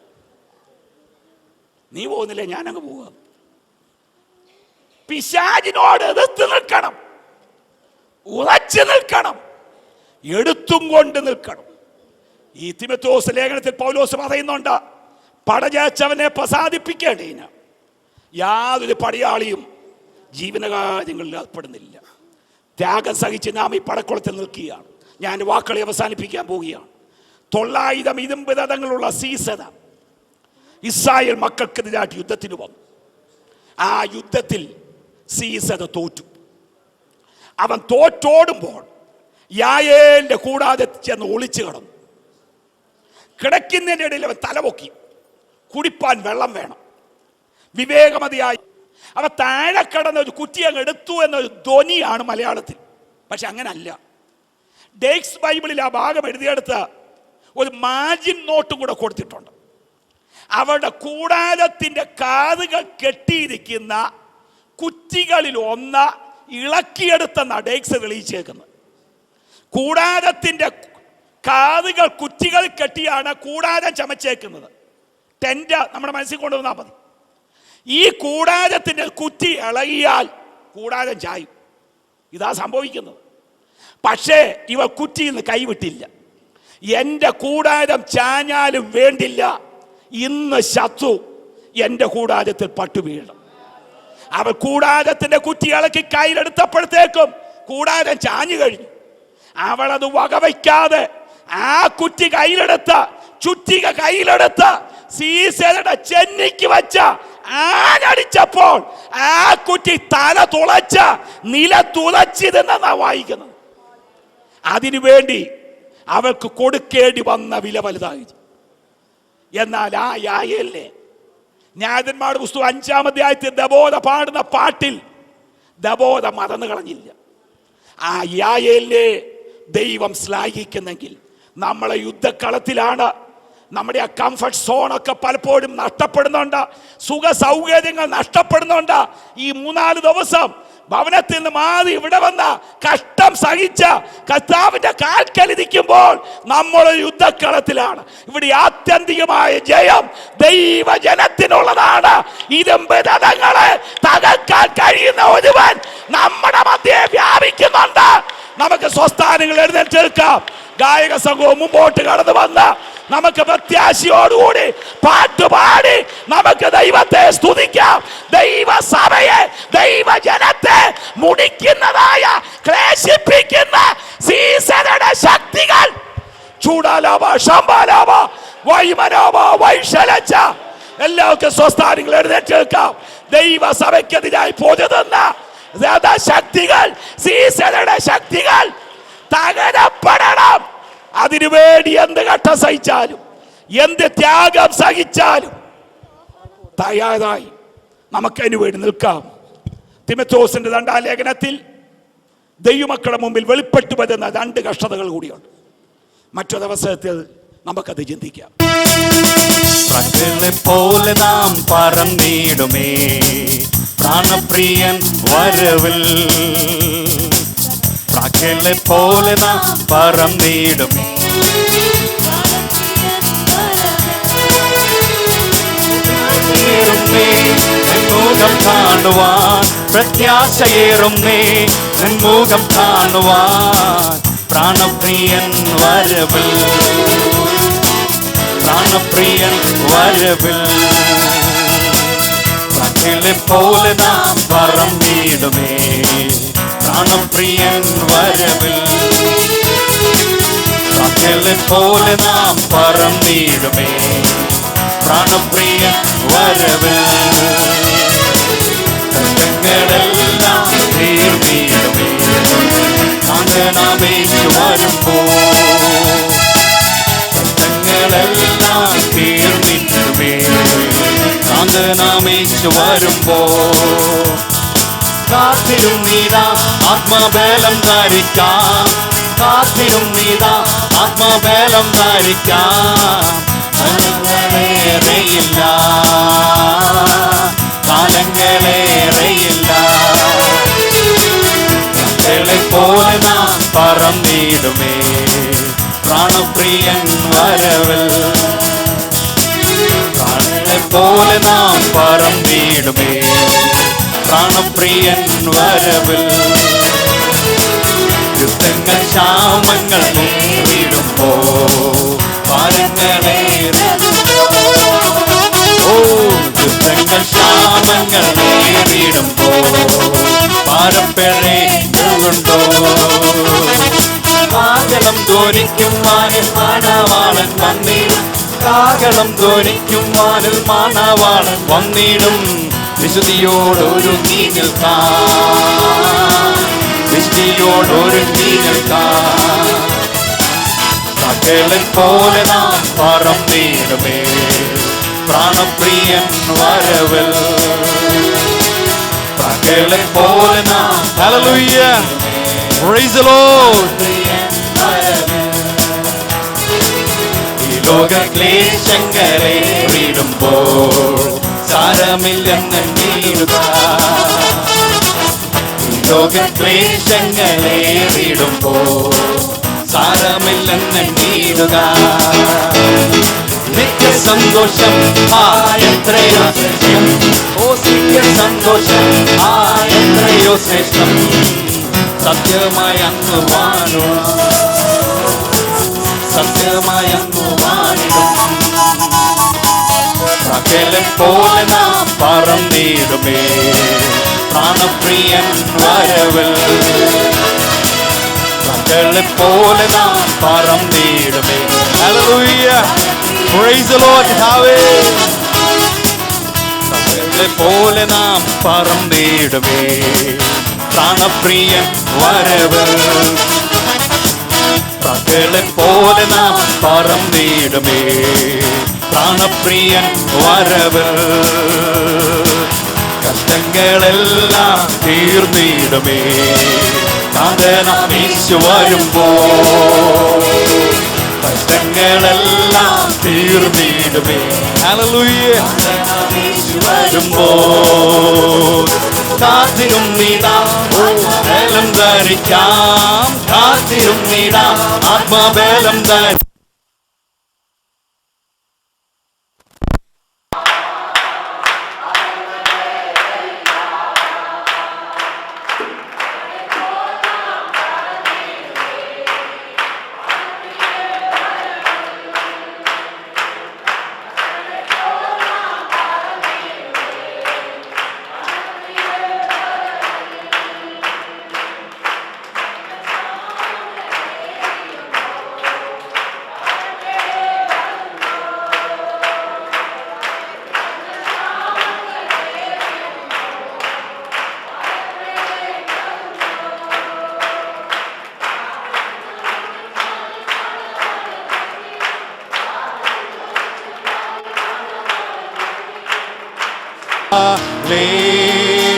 നീ പോകുന്നില്ലേ ഞാനങ്ങ് പോവുക. പിശാചിനോട് എതിർത്ത് നിൽക്കണം, ഉറച്ചു നിൽക്കണം, എടുത്തും കൊണ്ട് നിൽക്കണം. ഈ തിമോഥെയോസ് ലേഖനത്തിൽ പൗലോസ് പറയുന്നുണ്ട്, പടജയിച്ചവനെ പ്രസാദിപ്പിക്കേണ്ടതിന് യാതൊരു പടയാളിയും ജീവനകാര്യങ്ങളിൽ ഏർപ്പെടുന്നില്ല. ത്യാഗം സഹിച്ച് നാം ഈ പടക്കുളത്തിൽ നിൽക്കുകയാണ്. ഞാൻ വാക്കുകളെ അവസാനിപ്പിക്കാൻ പോവുകയാണ്. 900 ഇരുമ്പ് രഥങ്ങളുള്ള സീസത ഇസ്രായേൽ മക്കൾക്കെതിരായിട്ട് യുദ്ധത്തിന് വന്നു. ആ യുദ്ധത്തിൽ സീസത തോറ്റു. അവൻ തോറ്റോടുമ്പോൾ യായേലിന്റെ കൂടാതെ ചെന്ന് ഒളിച്ചു കിടന്നു. കിടക്കുന്നതിൻ്റെ ഇടയിൽ അവൻ തലപൊക്കി. കുടിപ്പാൻ വെള്ളം വേണം. വിവേകമതിയായി അവ താഴെ കടന്ന ഒരു കുറ്റി അങ്ങ് എടുത്തു എന്നൊരു ധ്വനിയാണ് മലയാളത്തിൽ. പക്ഷെ അങ്ങനല്ല. ഡേക്സ് ബൈബിളിൽ ആ ഭാഗം എഴുതിയെടുത്ത ഒരു മാർജിൻ നോട്ടും കൂടെ കൊടുത്തിട്ടുണ്ട്. അവരുടെ കൂടാരത്തിൻ്റെ കാതുകൾ കെട്ടിയിരിക്കുന്ന കുറ്റികളിൽ ഒന്ന് ഇളക്കിയെടുത്തെന്നാണ് ഡേക്സ് തെളിയിച്ചേക്കുന്നത്. കൂടാരത്തിൻ്റെ കാതുകൾ കുറ്റികൾ കെട്ടിയാണ് കൂടാരം ചമച്ചേക്കുന്നത്. ടെന്റ് നമ്മുടെ മനസ്സിൽ കൊണ്ടുവന്നാൽ മതി. ഈ കൂടാരത്തിൻ്റെ കുറ്റി ഇളകിയാൽ കൂടാരം ചായും. ഇതാ സംഭവിക്കുന്നത്. പക്ഷേ ഇവർ കുറ്റിയിൽ നിന്ന് കൈവിട്ടില്ല. എൻ്റെ കൂടാരം ചാഞ്ഞാലും വേണ്ടില്ല, ഇന്ന് ശത്രു എൻ്റെ കൂടാരത്തിൽ പട്ടു വീഴും. അവർ കൂടാരത്തിൻ്റെ കുറ്റി ഇളക്കി കയ്യിലെടുത്തപ്പോഴത്തേക്കും കൂടാരം ചാഞ്ഞു കഴിഞ്ഞു. അവളത് വകവയ്ക്കാതെ ആ കുറ്റി കയ്യിലെടുത്ത് ചുറ്റിക കയ്യിലെടുത്ത് സീസയുടെ ചെന്നിക്ക് വെച്ച ആഞ്ഞടിച്ചപ്പോൾ ആ കുറ്റി തല തുളച്ച നില തുളച്ചിതെന്നാ വായിക്കുന്നത്. അതിനുവേണ്ടി അവൾക്ക് കൊടുക്കേണ്ടി വന്ന വില വലുതായി. എന്നാൽ ആ യായേലിനെ ന്യായാധിപന്മാരുടെ പുസ്തകം 5-ാം അധ്യായത്തിൽ ദബോര പാടുന്ന പാട്ടിൽ ദബോര മറന്നു കളഞ്ഞില്ല. ആ യായേലിനെ ദൈവം ശ്ലാഘിക്കുന്നെങ്കിൽ നമ്മളെ യുദ്ധക്കളത്തിലാണ്. നമ്മുടെ ആ കംഫർട്ട് സോണൊക്കെ പലപ്പോഴും നഷ്ടപ്പെടുന്നുണ്ട്. സുഖ സൗകര്യങ്ങൾ നഷ്ടപ്പെടുന്നുണ്ട്. ഈ 3-4 ദിവസം ഭവനത്തിൽ നിന്ന് മാറി ഇവിടെ വന്ന കഷ്ടം സഹിച്ച കർത്താവിന്റെ കാൽക്കലിരിക്കുമ്പോൾ നമ്മൾ യുദ്ധക്കളത്തിലാണ്. ഇവിടെ ആത്യന്തികമായ ജയം ദൈവജനത്തിനുള്ളതാണ്. ഇരുമ്പ് രഥങ്ങളെ തകർക്കാൻ കഴിയുന്ന ഒരുവൻ നമ്മുടെ മധ്യേ വ്യാപിക്കുന്നുണ്ട്. നമുക്ക് സ്വസ്ഥാനങ്ങൾ എഴുന്നേൽക്കാം. ഗായക സംഘവും മുമ്പോട്ട് കടന്നു വന്ന് നമുക്ക് പ്രത്യാശയോടുകൂടി പാട്ടുപാടി നമുക്ക് ദൈവത്തെ സ്തുതിക്കാം. ദൈവസഭയെ ദൈവജനത്തെ മുടിക്കുന്നതായ ക്ലേശിപ്പിക്കുന്ന സീസരുടെ ശക്തികൾ ചൂടാലാവ ശമ്പാലാവ വൈമനാവ വൈശലച്ച എല്ലാവർക്കും സ്വസ്ഥാനങ്ങൾ എഴുന്നേൽക്കാം. ദൈവസഭയ്ക്കെതിരായി പൊരുതുന്ന രഥശക്തികൾ സീസരുടെ ശക്തികൾ തകരപ്പെടണം. അതിനുവേണ്ടി എന്ത് ഘട്ടം സഹിച്ചാലും എന്ത് ത്യാഗം സഹിച്ചാലും തയ്യാറായി നമുക്കതിനു വേണ്ടി നിൽക്കാം. തിമോഥെയോസിന്റെ 2-ാം ലേഖനത്തിൽ ദൈവമക്കളുടെ മുമ്പിൽ വെളിപ്പെട്ടു വരുന്ന 2 കഷ്ടതകൾ കൂടിയുണ്ട്. മറ്റൊരവസരത്തിൽ നമുക്കത് ചിന്തിക്കാം. പോലെ നാം പറന്നിടുമേ പ്രാണപ്രിയൻ വരവിൽ. പോലെ നാം പറന്നിടുമേ മുഖം കാണുവാൻ പ്രത്യാശയേറുന്നേ മുഖം കാണുവാൻ പ്രാണപ്രിയൻ വരവിൽ. പ്രാണപ്രിയൻ വരവിൽ പോലെ നാം പറന്നിടുമേ പ്രാണപ്രിയൻ വരവിൽ. പോലെ നാം പറന്നിടുമേ പ്രാണപ്രിയൻ വരവിൽ. കഷ്ടങ്ങളെല്ലാം തീർന്നിടുമേ കാന്തനാമേച്ചു വരുമ്പോ. കഷ്ടങ്ങളെല്ലാം തീർന്നിടുമേ കാന്തനാമേച്ചു വരുമ്പോ. കാത്തിരുന്നീതാ ആത്മബലം ധരിക്കാം. കാത്തിരുന്നീതാ ആത്മബലം ധരിക്കാം. കാലങ്ങളേറെയില്ല, കാലങ്ങളേറെയില്ല. പോലെ നാം പറന്നിടുമേ പ്രാണപ്രിയൻ വരവിൽ. പോലെ നാം പറന്നിടുമേ പ്രാണപ്രിയൻ വരവിൽ. യുദ്ധങ്ങൾ ക്ഷാമങ്ങൾ നേരിടുമ്പോ ഭാരങ്ങളേറെ. ഓ യുദ്ധങ്ങൾ ക്ഷാമങ്ങൾ നേരിടുമ്പോ ഭാരപ്പെടേണ്ടതുണ്ടോ. കാഹളം ധ്വനിക്കും വാനിൽ മണവാളൻ വന്നിടും, കാഹളം ധ്വനിക്കും വാനിൽ മണവാളൻ വന്നിടും. വിശുദ്ധിയോടൊരു നീ നിൽക്കാം, വിശുദ്ധിയോടൊരു നീ നിൽക്കാം. സകലൻ പോലെ നാം പറന്നിടുമേ പ്രാണപ്രിയൻ വരവിൽ. സകലൻ പോലെ നാം Hallelujah. Praise the Lord. ഈ ലോക ക്ലേശങ്ങളേറിടുമ്പോൾ സാരമില്ലെന്ന് നീടുക. ഈ ലോക ക്ലേശങ്ങളേറിടുമ്പോൾ സാരമില്ലെന്ന് നീടുക. നിത്യ സന്തോഷം എത്രയോ ശ്രേഷ്ഠം. ഓ നിത്യ സന്തോഷം എത്രയോ ശ്രേഷ്ഠം. സത്യമായി അങ്ങ് വാഴും, സത്യമായി അങ്ങ് വാഴും. സകലൻ പോലെ നാം പറന്നിടുമേ പ്രാണപ്രിയൻ വരവിൽ. സകലൻ പോലെ നാം പറന്നിടുമേ. Hallelujah. Praise the Lord. Yahweh. സകലൻ പോലെ നാം പറന്നിടുമേ പ്രാണപ്രിയൻ വരവിൽ. സകലൻ പോലെ നാം പറന്നിടുമേ പ്രാണപ്രിയൻ വരവിൽ. കഷ്ടങ്ങളെല്ലാം തീർന്നിടുമേ കാന്തനാം യേശു വരുമ്പോ. കഷ്ടങ്ങളെല്ലാം തീർന്നിടുമേ Hallelujah. കാന്തനാം യേശു വരുമ്പോ. കാത്തിരുന്നിടാം ആത്മബലം ധരിക്കാം, കാത്തിരുന്നിടാം ആത്മബലം ധരിക്കാം.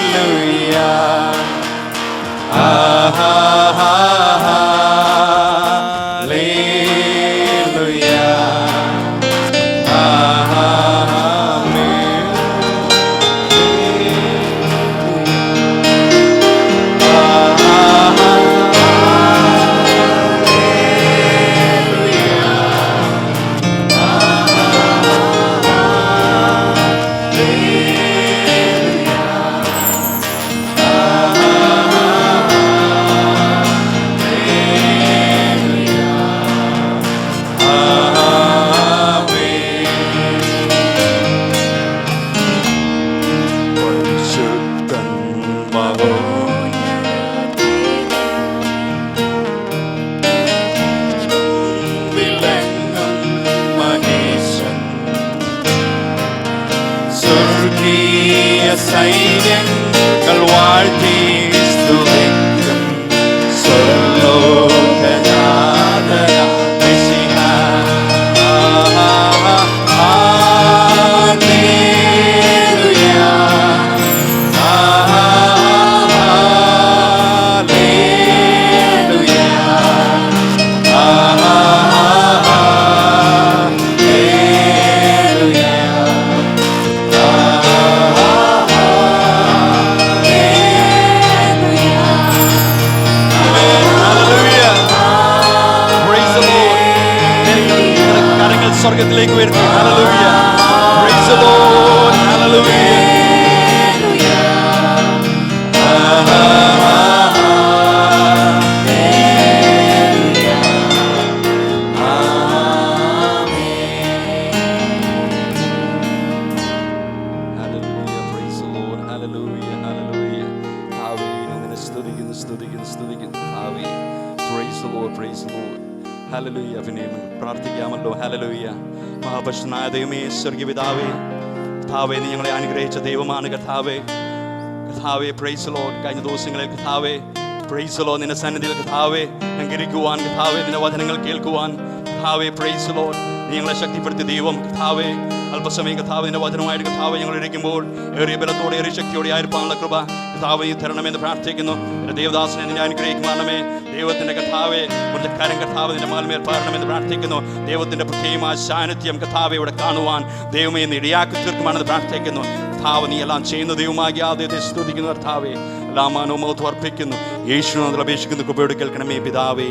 Hallelujah. സൈന്യങ്ങൾ വാഴ്ത്തി സ്തുതിക്കും സ്വർലോകനാഥന മിശിഹ. Hallelujah, hallelujah, hallelujah. സ്വർഗത്തിലേക്ക് ഉയർത്തി. Hallelujah. Praise the Lord. Hallelujah. Hallelujah. Praise the Lord. Hallelujah. Hallelujah. Ave, അങ്ങനെ സ്തുതിക്കുന്നു, സ്തുതിക്കുന്നു, സ്തുതിക്കുന്നു. Ave. Praise the Lord. Praise the Lord. Hallelujah. പിന്നെ പ്രാർത്ഥിക്കാമല്ലോ. Hallelujah. മഹാപരിശുദ്ധനായ ദൈവമേ, സ്വർഗ്ഗീയ പിതാവേ, കർത്താവേ, നീ ഞങ്ങളെ അനുഗ്രഹിച്ച ദൈവമാണ് കർത്താവേ. കർത്താവേ, പ്രൈസ് ദി ലോർഡ്. കഴിഞ്ഞ ദിവസങ്ങളിൽ കർത്താവേ, പ്രൈസ് ദി ലോർഡ്, നിന്റെ സന്നിധിയിൽ കർത്താവേ ഞങ്ങൾക്ക് ഇരിക്കുവാൻ, കർത്താവേ നിന്റെ വചനങ്ങൾ കേൾക്കുവാൻ, കർത്താവേ, പ്രൈസ് ദി ലോർഡ്, നീ ഞങ്ങളെ ശക്തിപ്പെടുത്തിയ ദൈവം കർത്താവേ. അല്പസമയം കർത്താവ് നിന്റെ വചനമായിട്ട് കർത്താവ് ഞങ്ങൾ ഇരിക്കുമ്പോൾ ഏറിയ ബലത്തോടെ ഏറിയ ശക്തിയോടെ ആയിരിക്കാനുള്ള കൃപ കർത്താവ് നീ തരണമെന്ന് പ്രാർത്ഥിക്കുന്നു. എൻ്റെ ദേവദാസനെ നിന്നെ അനുഗ്രഹിക്കുവാണമേ. ദൈവത്തിൻ്റെ കർത്താവേ, ഒരു കരം കർത്താവ് നിന്റെ മാൽമേൽ പാരണമെന്ന് പ്രാർത്ഥിക്കുന്നു. ദൈവത്തിൻ്റെ പ്രത്യേകമായ സാന്നിധ്യം കർത്താവെ ഇവിടെ കാണുവാൻ ദൈവമേ നീ ഇടയാക്കി തീർക്കുവാണെന്ന് പ്രാർത്ഥിക്കുന്നു. കർത്താവ് നീ എല്ലാം ചെയ്യുന്ന ദൈവമാകി ആദ്യത്തെ സ്തുതിക്കുന്നു കർത്താവെ. എല്ലാം മനോമോത്വം അർപ്പിക്കുന്നു. യേശുവിനെ അപേക്ഷിക്കുന്നു. കൃപയോട് കേൾക്കണമേ പിതാവേ.